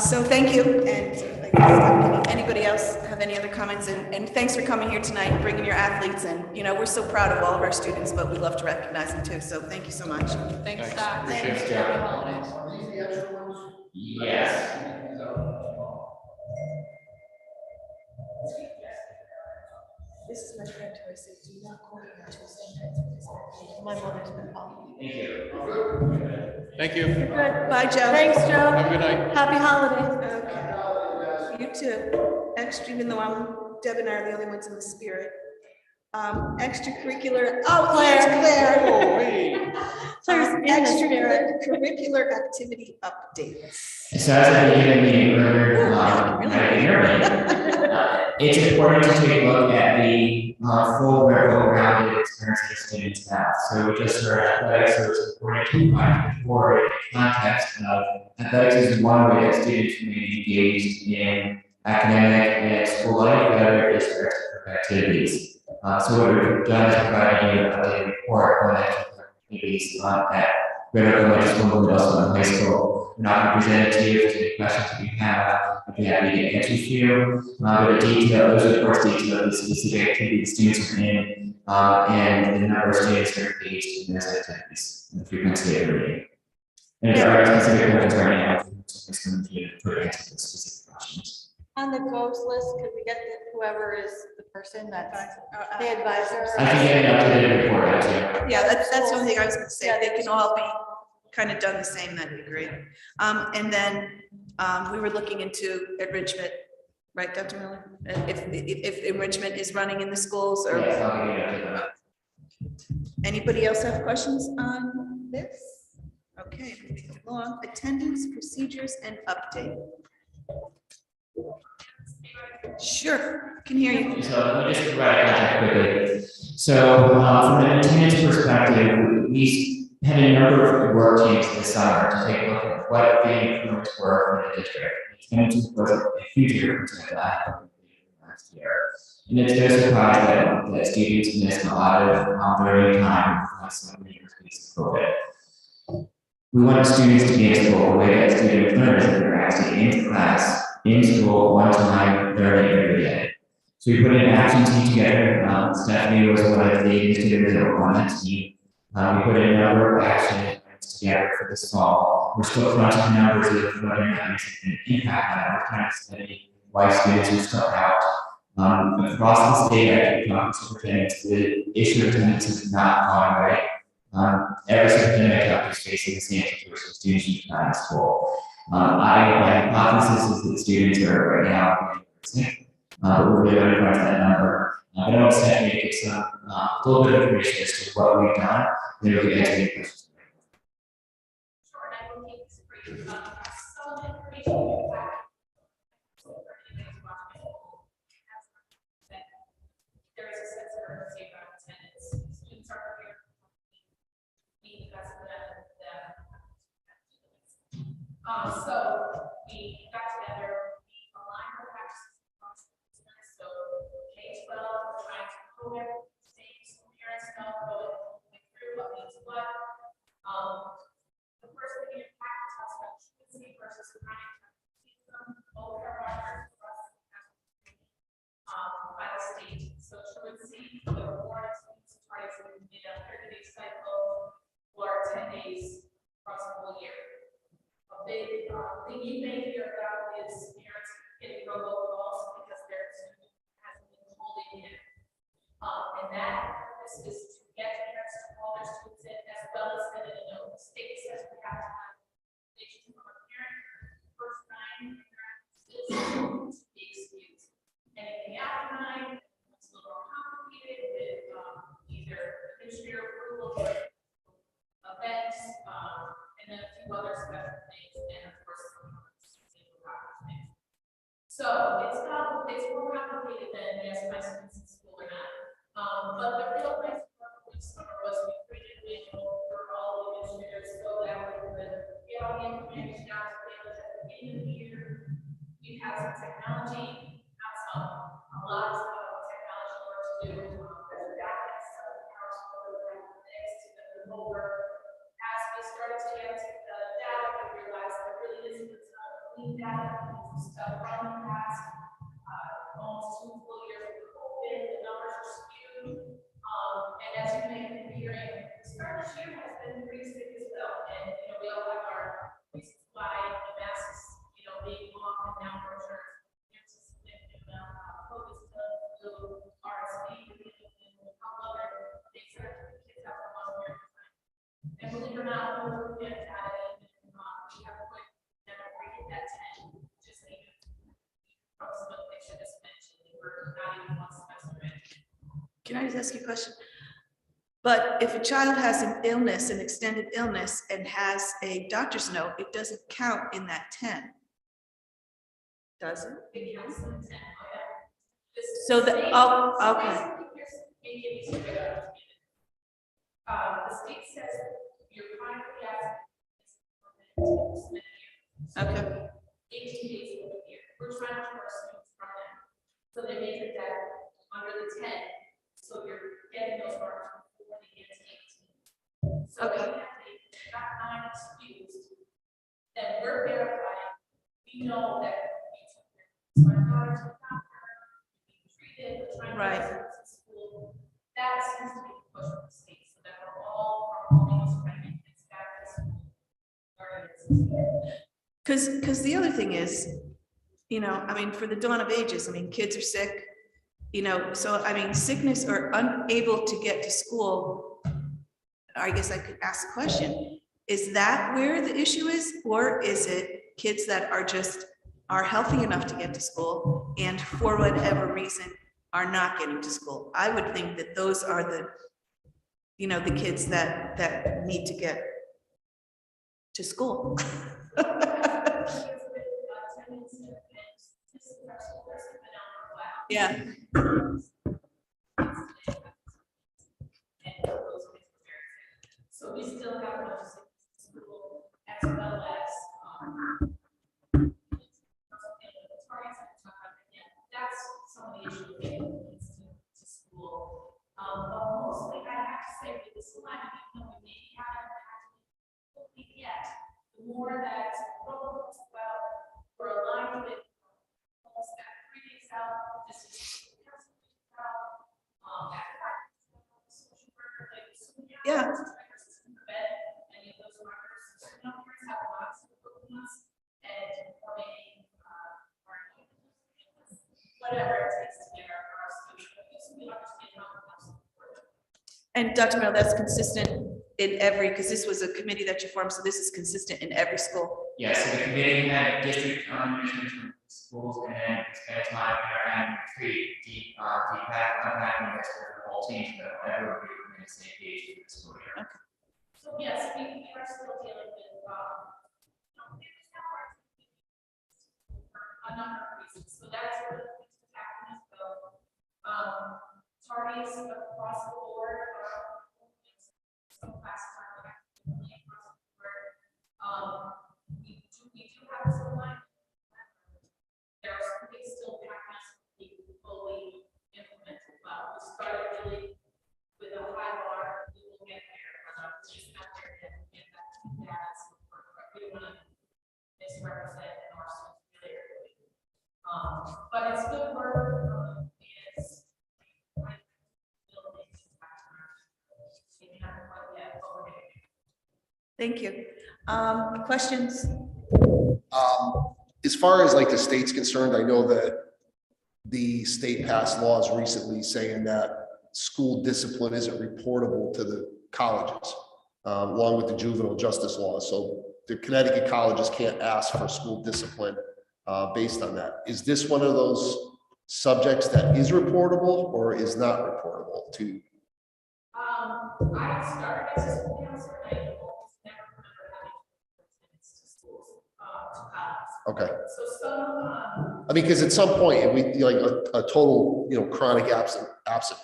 So thank you. And I guess, anybody else have any other comments? And thanks for coming here tonight, and bringing your athletes. And, we're so proud of all of our students, but we love to recognize them too. So thank you so much. Thanks, Doc. Appreciate it. Happy holidays. Are these the extra ones? Yes. This is my friend who I said, do not call me on Tuesday My mother's been calling. Thank you. Thank you. Good. Bye, Joe. Thanks, Joe. Have a good night. Happy holidays. Okay. You too. Extra, even though Deb and I are the only ones in the spirit. Extracurricular, Claire. Oh, hey. Claire's in the spirit. Extracurricular activity updates. So as I began the earlier, it's important to take a look at the full well-rounded experience that students have. So we just heard athletics, so it's important to find for context of athletics is one way that students can be engaged in academic and school life, but other extracurricular activities. So what we've done is provided you an updated report on activities at Red Oak Elementary School and also in high school. We're not going to present it to you. If there's any questions that you have, I'd be happy to get answers to you. But those reports detail the specific activities students are in and the number of students that are engaged in those activities and the frequency of reading. And if there are specific questions right now, it's going to be to answer those specific questions. On the goals list, could we get whoever is the person that's the advisor. I can get an updated report out to you. Yeah, that's the only thing I was gonna say. Yeah, If they can all be kind of done the same, that'd be great. And then, we were looking into enrichment, right, Dr. Miller? If enrichment is running in the schools or Yes, I'll give you an update on that. anybody else have questions on this? Okay, moving along, attendance, procedures, and update. Sure, can hear you. So let me just provide context quickly. So from an attendance perspective, we had a number of work teams this summer to take a look at what the improvements were for the district. Attendance was a huge difference in that last year. And it's no surprise that students missed a lot of learning time last summer because of COVID. We wanted students to be in school the way that students learners are actually in class, in school, one time, learning every day. So we put an action team together. Stephanie was one of the students that were on that team. We put a number of action items together for this fall. We're still crunching numbers of whether or not there's an impact on our kind of study, why students are still out. Across the state, I keep talking to superintendents, the issue of attendance is not gone away. Every superintendent I talk to is facing the same situation, students who are not in school. My hypothesis is that students are right now, but we're really going to crunch that number. I don't expect me to get some, a little bit of information as to what we've done, then we'll get into the questions. Sure, and I will keep this brief. Some information you have. There is a sense of urgency around attendance. Students are here. We discussed so we got together, we aligned our practices across the semester. So K-12, we're trying to hold everything the same, so parents know going through what means what. The first thing in practice talks about truancy versus chronic absenteeism. Both are partners for us by the state. So truancy, the award students try to in a 30-day cycle or 10 days across the whole year. A big thing you may hear about is parents getting robocalls because their student hasn't been told it yet. And that purpose is to get parents to call their students in as well as send in a note. The state says we have to have information from a parent first 9 is to be excused. Anything after 9, it's a little more complicated with either administrative approval or events, and then a few other special things, and of course, things. So it's more complicated than yes, my students in school or not. But the real nice part of this summer was we created a manual for all the administrators so that we could get all the information out to them at the beginning of the year. We have some technology, not some, a lot of technology work to do. There's backups, next to the homework. As we started to get the data, we realized there really isn't clean data. Stuff from the past, almost 2 full years of COVID, the numbers are skewed. And as you may have been hearing, the start of this year has been pretty sick as well. And we all have our reasons why the masks, being off and now we're sure there's a significant amount of COVID still, RSV, and a couple other things that kids have for one year. And believe it or not, we're looking at data, and we have put that 10, just even from some of the things I just mentioned, we're not even one semester in. Can I just ask you a question? But if a child has an illness, an extended illness, and has a doctor's note, it doesn't count in that 10. Does it? It counts in the 10, So the, oh, okay. The state says you're chronically absent. Okay. 18 days of the year. We're trying to keep our students from that. So they made it that under the 10. So you're getting those marks before they get to 18. So Okay. if they got 9 excused, then we're verifying. We know that we took their daughters to the doctor, being treated, we're trying to Right. get to school. That seems to be the push from the state. So that we're all promoting trying to get kids back to school. Because the other thing is, I mean, for the dawn of ages, I mean, kids are sick, You know, so I mean, sickness or unable to get to school, I guess I could ask the question, is that where the issue is? Or is it kids that are healthy enough to get to school and for whatever reason are not getting to school? I would think that those are the kids that need to get to school. Yeah. So we still have much school as well as, that's some of the issues with to school. But mostly I have to say with this line, even though we maybe haven't had to yet, the more that programs about we're aligned with almost that 3 days out, this is social worker, like, so we have Yeah. any of those markers. So numbers have lots of bookings and forming whatever it takes to get our students. So we understand how to support them. And Dr. Mel, that's consistent in every, because this was a committee that you formed, so this is consistent in every school. Yes, so the committee had district management from schools, and then we spent time in our annual retreat, unpacking this for the whole team, so everyone would be on the same page for the school year. So yes, we are still dealing with, a number of reasons. So that's where the happening. So, targets across the board, some classes are actively across the board. We do have some line. There are some things still happening to be fully implemented. Well, we started really with a high bar. We will get there. It's just not there yet. Get that data support. We don't want to misrepresent our students really early. But it's good work. It's Thank you. Questions? As far as like the state's concerned, I know that the state passed laws recently saying that school discipline isn't reportable to the colleges, along with the juvenile justice law. So the Connecticut colleges can't ask for school discipline based on that. Is this one of those subjects that is reportable or is not reportable to? I started as a school counselor and I almost never remember having attendance to schools, to colleges. Okay. So some, I mean, because at some point, if we like a total, chronic absent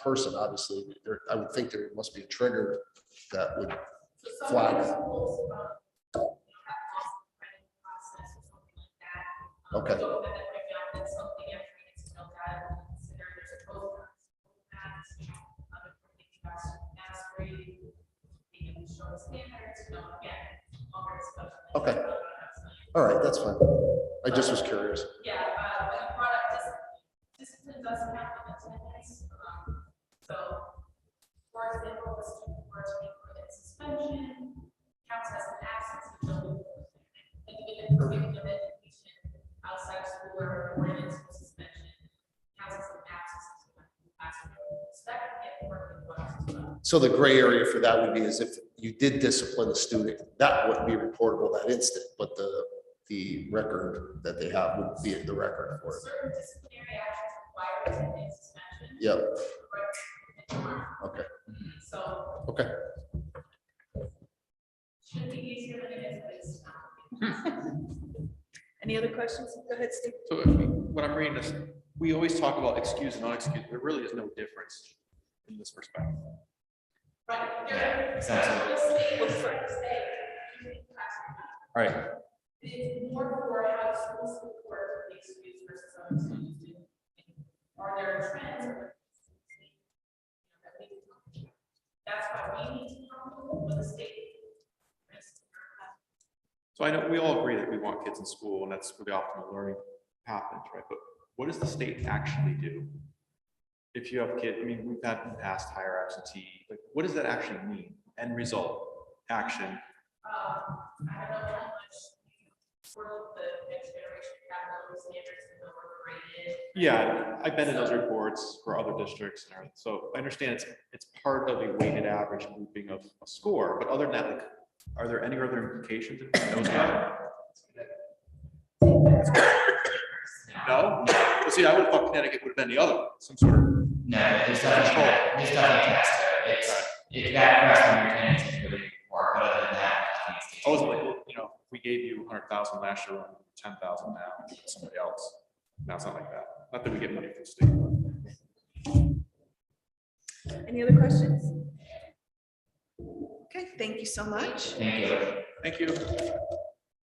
person, obviously, I would think there must be a trigger that would so some flag. of the schools, have lost the credit process or something like that. Okay. Don't have that right now, that's something every needs to know that, consider there's a program. Okay. All right, that's fine. I just was curious. Yeah, when you brought up discipline doesn't have an attendance. So, for example, the student who are taking for suspension counts as an absence until in curriculum education outside of school or in suspension counts as an absence until classroom. So that can get working as well. So the gray area for that would be as if you did discipline the student, that wouldn't be reportable that instant, but the record that they have would be the record for it. Certain disciplinary actions require attendance suspension. Yep. Okay. So. Okay. Should be easier than it is, but it's not. Any other questions? Go ahead, Steve. So when I'm reading this, we always talk about excused and unexcused. There really is no difference in this respect. Right. Yeah, exactly. All right. It's more for how school support the excuse versus other students do. Are there trends? That's why we need to come with the state. So I know we all agree that we want kids in school and that's where the optimal learning happens, right? But what does the state actually do? If you have kids, I mean, we've had in the past higher absentee, like what does that actually mean? End result, action. I don't know how much sort of the next generation capital standards and the work rated. Yeah, I've been in those reports for other districts and everything, so I understand it's part of a weighted average grouping of a score, but other than that, like, are there any other implications if we know that? No? Well, see, I would have thought Connecticut would have been the other, one, some sort of. No, there's nothing test. It's that question your attendance is really more, but other than that, I think it's. I was like, well, you know, we gave you 100,000 last year, 10,000 now, somebody else. Now it's not like that. Not that we get money from the state. Any other questions? Okay, thank you so much. Thank you. Thank you.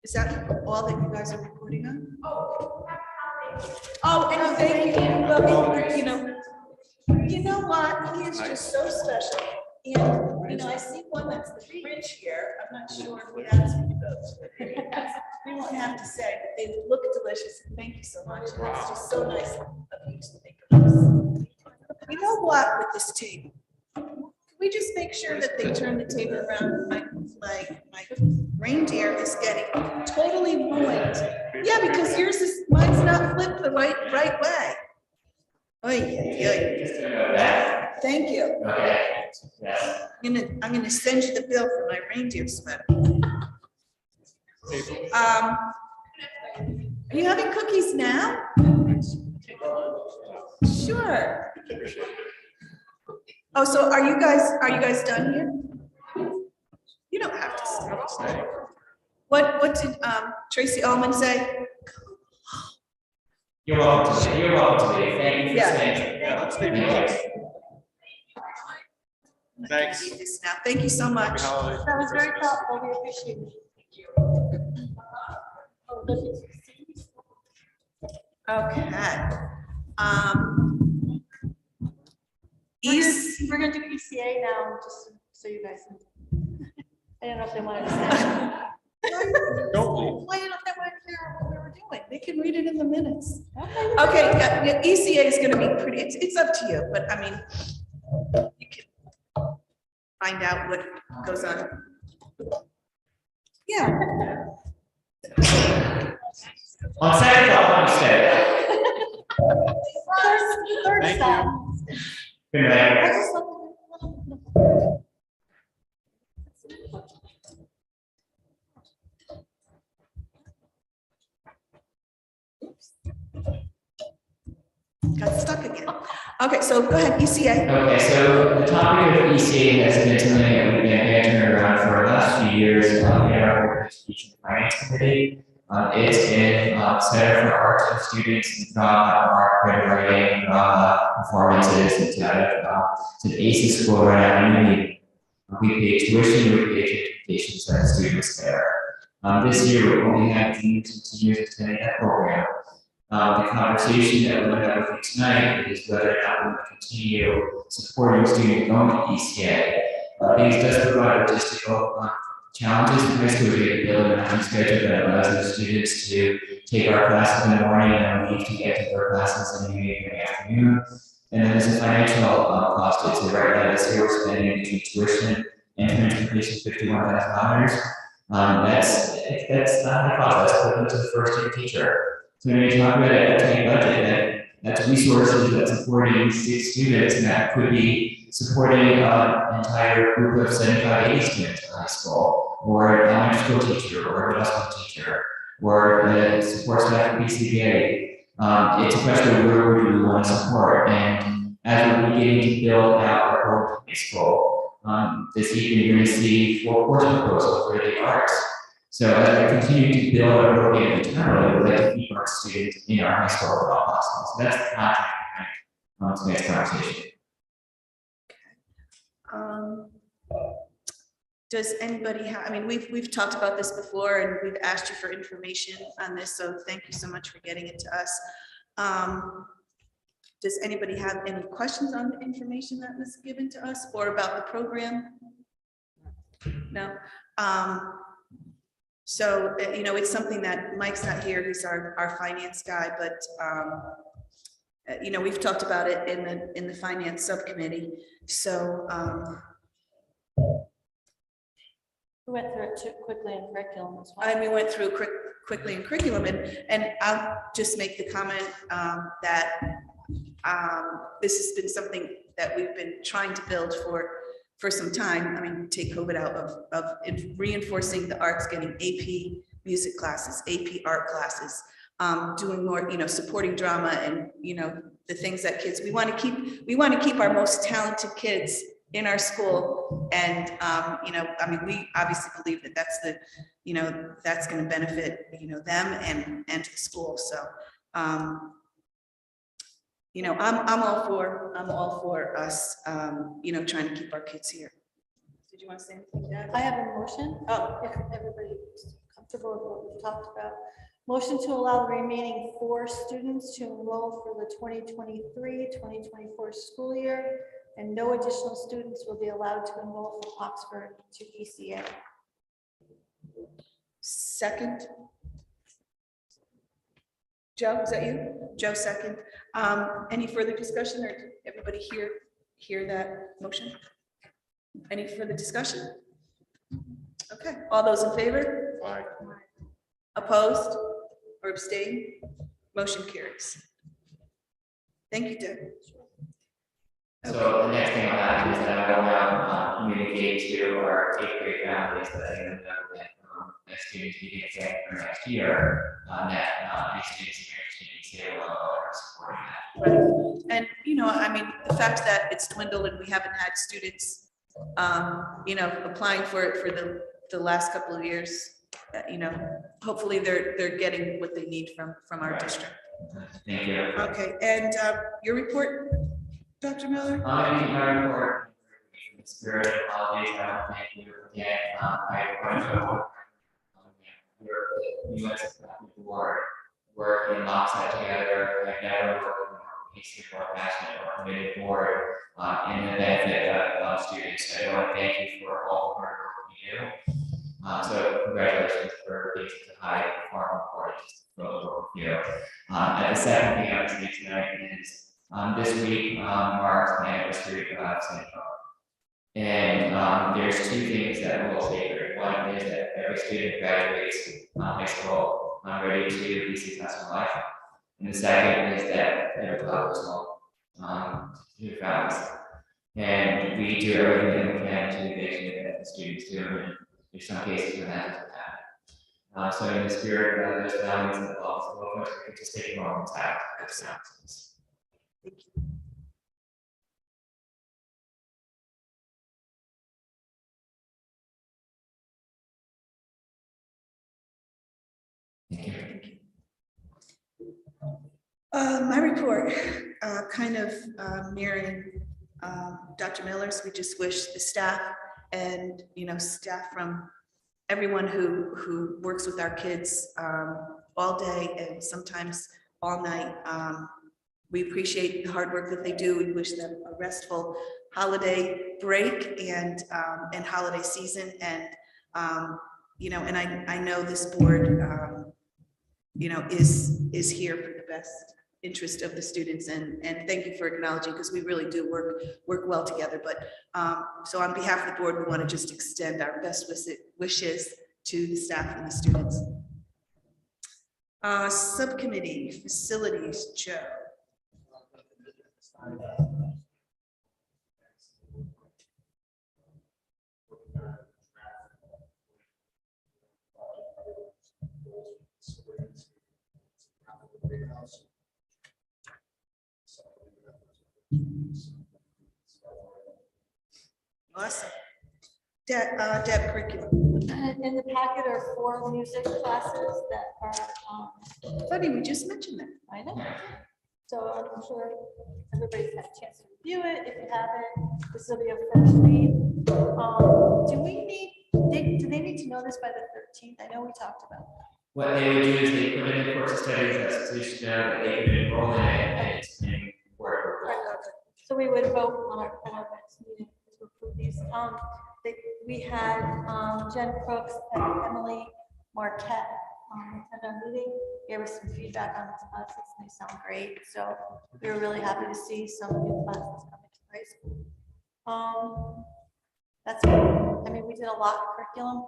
Is that all that you guys are reporting on? Oh, happy holidays. Oh, and thank you. Well, you know what? He is just so special. And, I see one that's the fridge here. I'm not sure if that's what it goes. We won't have to say, but they look delicious. Thank you so much. And it's just so nice of you to think of us. You know what, with this table? Can we just make sure that they turn the table around? My reindeer is getting totally ruined. Yeah, because mine's not flipped the right way. Oy. Thank you. Okay. Yes. I'm gonna send you the bill for my reindeer sweater. Are you having cookies now? Sure. Oh, so are you guys done here? You don't have to stay. What did Tracy Ullman say? You're welcome to stay. You're welcome to leave. Thank you for Yeah. staying. Yeah, let's stay. Thanks. I need this now. Thank you so much. Happy holidays. That was very Christmas. thoughtful, we appreciate it. Okay. We're gonna do ECA now, just so you guys know. I don't know if they wanted to say. Don't leave. Why don't they want to hear what we were doing? They can read it in the minutes. Okay. Okay, yeah, ECA is gonna be pretty, it's up to you, but I mean, you can find out what goes on. Yeah. On second thought, let me stay. Third Thank step. Good night. I just love Got stuck again. Okay, so go ahead, ECA. Okay, so the topic of ECA has been something that we've been banting around for the last few years in our Education and Finance Committee. It's in Center for Arts and Students, art, creative writing, performances, it's an ACES school right now. We pay tuition, we pay education to our students there. This year, we only have juniors and seniors attending that program. The conversation that we're going to have with you tonight is whether or not we want to continue supporting students going to ECA. These does provide logistical challenges in high school. We get to build a time schedule that allows those students to take our classes in the morning and leave to get to their classes in the evening and the afternoon. And then there's a financial cost to it. So right now, this year we're spending between tuition and transportation $51,000. That's not a cost. That's equivalent to the first year teacher. So when you talk about a tight budget, that's resources that's supporting students, and that could be supporting an entire group of 75, 80 students in high school, or an elementary school teacher, or a middle school teacher, or a support staff at BCBA. It's a question of where would we want to support, and as we're beginning to build out our whole high school, this evening you're going to see 4 course proposals for the arts. So as we continue to build our program internally, we'd like to keep our students in our high school if all possible. So that's the context behind today's conversation. Does anybody have, I mean, we've talked about this before and we've asked you for information on this, so thank you so much for getting it to us. Does anybody have any questions on the information that was given to us or about the program? No. So, it's something that Mike's not here, he's our finance guy, but, we've talked about it in the finance subcommittee. So, We went through it too quickly in curriculum as well. we went through quickly in curriculum. And I'll just make the comment that this has been something that we've been trying to build for some time. I mean, take COVID out of reinforcing the arts, getting AP music classes, AP art classes, doing more, supporting drama and, the things that kids, we want to keep our most talented kids in our school. And, we obviously believe that that's that's going to benefit, them and to the school. So, I'm all for us, trying to keep our kids here. Did you want to say anything, Dad? I have a motion. Oh, If everybody's comfortable with what we've talked about. Motion to allow the remaining 4 students to enroll for the 2023-2024 school year, and no additional students will be allowed to enroll from Oxford to ECA. second. Joe, is that you? Joe, second. Any further discussion, or did everybody hear that motion? Any further discussion? Okay, all those in favor? Aye. Opposed or abstained? Motion carries. Thank you, Deb. So the next thing I'll have is that I will now communicate to our 8th grade families that I know that next students be exam for next year, that these students are supporting that. Right. And, the fact that it's dwindled and we haven't had students, applying for it for the last couple of years, hopefully they're getting what they need from our district. Thank you. Okay, and your report, Dr. Miller? My report, in spirit of apologies, I want to thank you again. I want to your U.S. board work in lockstep together. I never worked with a piece more passionate or committed board in the benefit of students. I want to thank you for all the hard work you do. So congratulations for being such a high performing board. And the second thing I would say tonight is this week marks my anniversary of Central. And there's 2 things that we'll say. One is that every student graduates high school ready to be successful in life. And the second is that every club is home to families. And we do everything that we can to make sure that the students do. And there's some cases where that doesn't happen. So in the spirit of those families and welfare, we could just take a moment to have this. Thank you. My report, kind of mirroring Dr. Miller's. We just wish the staff and staff from everyone who works with our kids all day and sometimes all night. We appreciate the hard work that they do. We wish them a restful holiday break and holiday season. And and I know this board is here for the best interest of the students, and thank you for acknowledging, because we really do work well together. But so on behalf of the board, we want to just extend our best wishes to the staff and the students. Subcommittee facilities, Joe. Awesome. Deb, curriculum. In the packet are 4 music classes that are, Funny, we just mentioned that. I know. So I'm sure everybody's had a chance to review it. If you haven't, this will be a first read. Do they need to know this by the 13th? I know we talked about that. What they would do is they put in the course of studies that students know that they could enroll in it, and it's in work. So we would vote on our next meeting to approve these. We had Jen Crooks and Emily Marquette attend our meeting, gave us some feedback on the classes, and they sound great. So we were really happy to see some new classes coming to high school. That's, I mean, we did a lot of curriculum.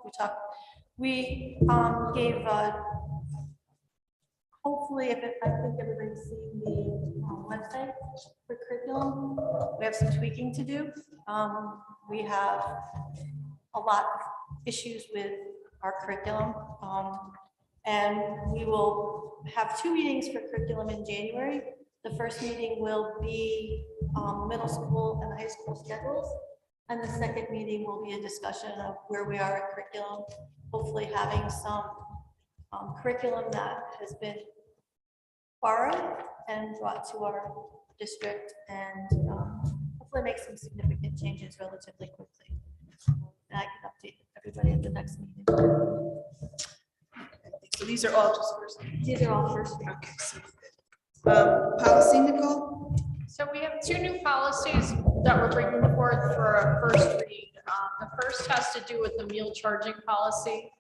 We gave hopefully, I think everybody's seen the website for curriculum. We have some tweaking to do. We have a lot of issues with our curriculum. And we will have 2 meetings for curriculum in January. The first meeting will be middle school and high school schedules. And the second meeting will be a discussion of where we are at curriculum, hopefully having some curriculum that has been borrowed and brought to our district, and hopefully make some significant changes relatively quickly. And I can update everybody at the next meeting. So these are all just first. These are all first. Okay. So, policy, Nicole? So we have 2 new policies that we're bringing forth for a first read. The first has to do with the meal charging policy.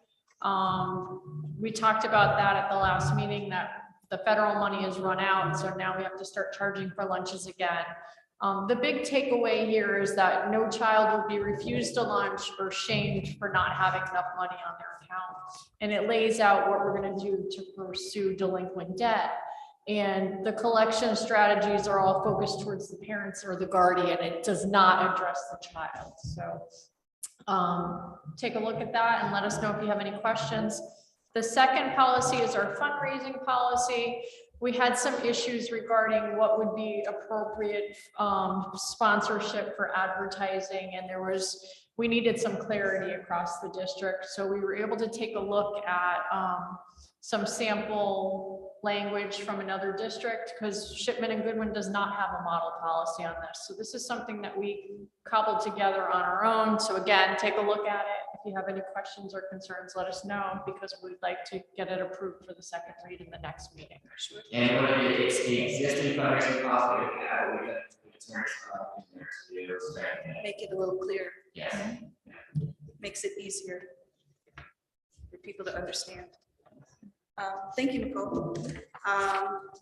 We talked about that at the last meeting, that the federal money has run out, so now we have to start charging for lunches again. The big takeaway here is that no child will be refused a lunch or shamed for not having enough money on their account. And it lays out what we're going to do to pursue delinquent debt. And the collection strategies are all focused towards the parents or the guardian. It does not address the child. So take a look at that and let us know if you have any questions. The second policy is our fundraising policy. We had some issues regarding what would be appropriate sponsorship for advertising, and we needed some clarity across the district. So we were able to take a look at some sample language from another district, because Shipman and Goodwin does not have a model policy on this. So this is something that we cobbled together on our own. So again, take a look at it. If you have any questions or concerns, let us know, because we'd like to get it approved for the second read in the next meeting. And what it's the existing fundraising policy we have, we have Make it a little clearer. yes. Makes it easier for people to understand. Thank you, Nicole.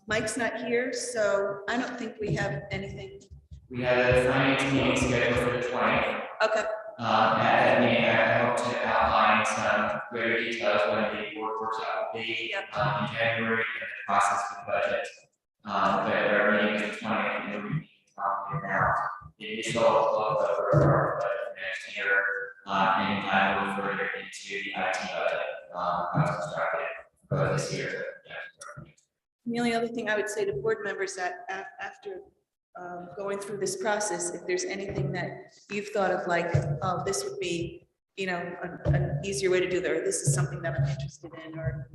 Mike's not here, so I don't think we have anything. We have a finance meeting scheduled for the 20th. Okay, At that meeting, I hope to outline some greater details when the board works out will be Yep. in January and the process for the budget. But our meeting is the 20th, and we're meeting now. The initial look over our budget for next year, and I will further into the IT budget, how it's constructed for this year. the only other thing I would say to board members that after going through this process, if there's anything that you've thought of, like, oh, this would be, an easier way to do that, or this is something that I'm interested in, or,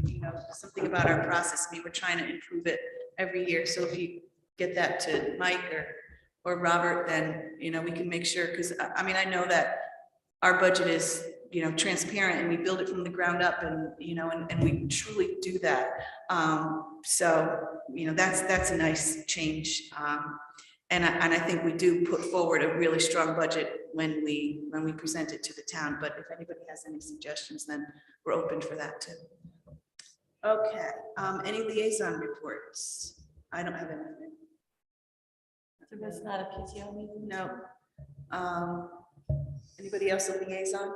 something about our process. I mean, we're trying to improve it every year. So if you get that to Mike or Robert, then, we can make sure, because I know that our budget is, transparent, and we build it from the ground up, and, and we truly do that. So, that's a nice change. And I think we do put forward a really strong budget when we present it to the town. But if anybody has any suggestions, then we're open for that too. Okay, any liaison reports? I don't have anything. So it's not a PTO meeting? No. Anybody else a liaison?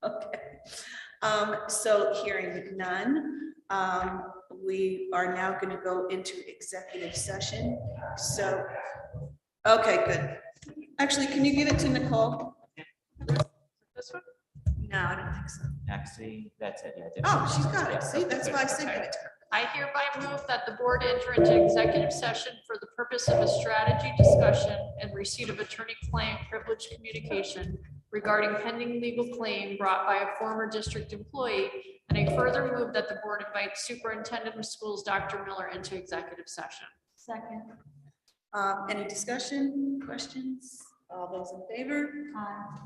Okay. So hearing none, we are now going to go into executive session. So, okay, good. Actually, can you give it to Nicole? This one? No, I don't think so. Actually, that's it. Yeah, Oh, she's got it. See, that's why I said give it to her. I hereby move that the board enter into executive session for the purpose of a strategy discussion and receipt of attorney-client privileged communication regarding pending legal claim brought by a former district employee. And I further move that the board invite Superintendent of Schools, Dr. Miller, into executive session. Second. Any discussion, questions? All those in favor?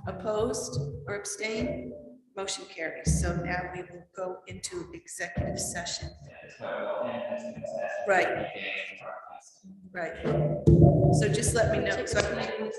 Opposed or abstained? Motion carries. So now we will go into executive session. Right. Right. So just let me know. So I can-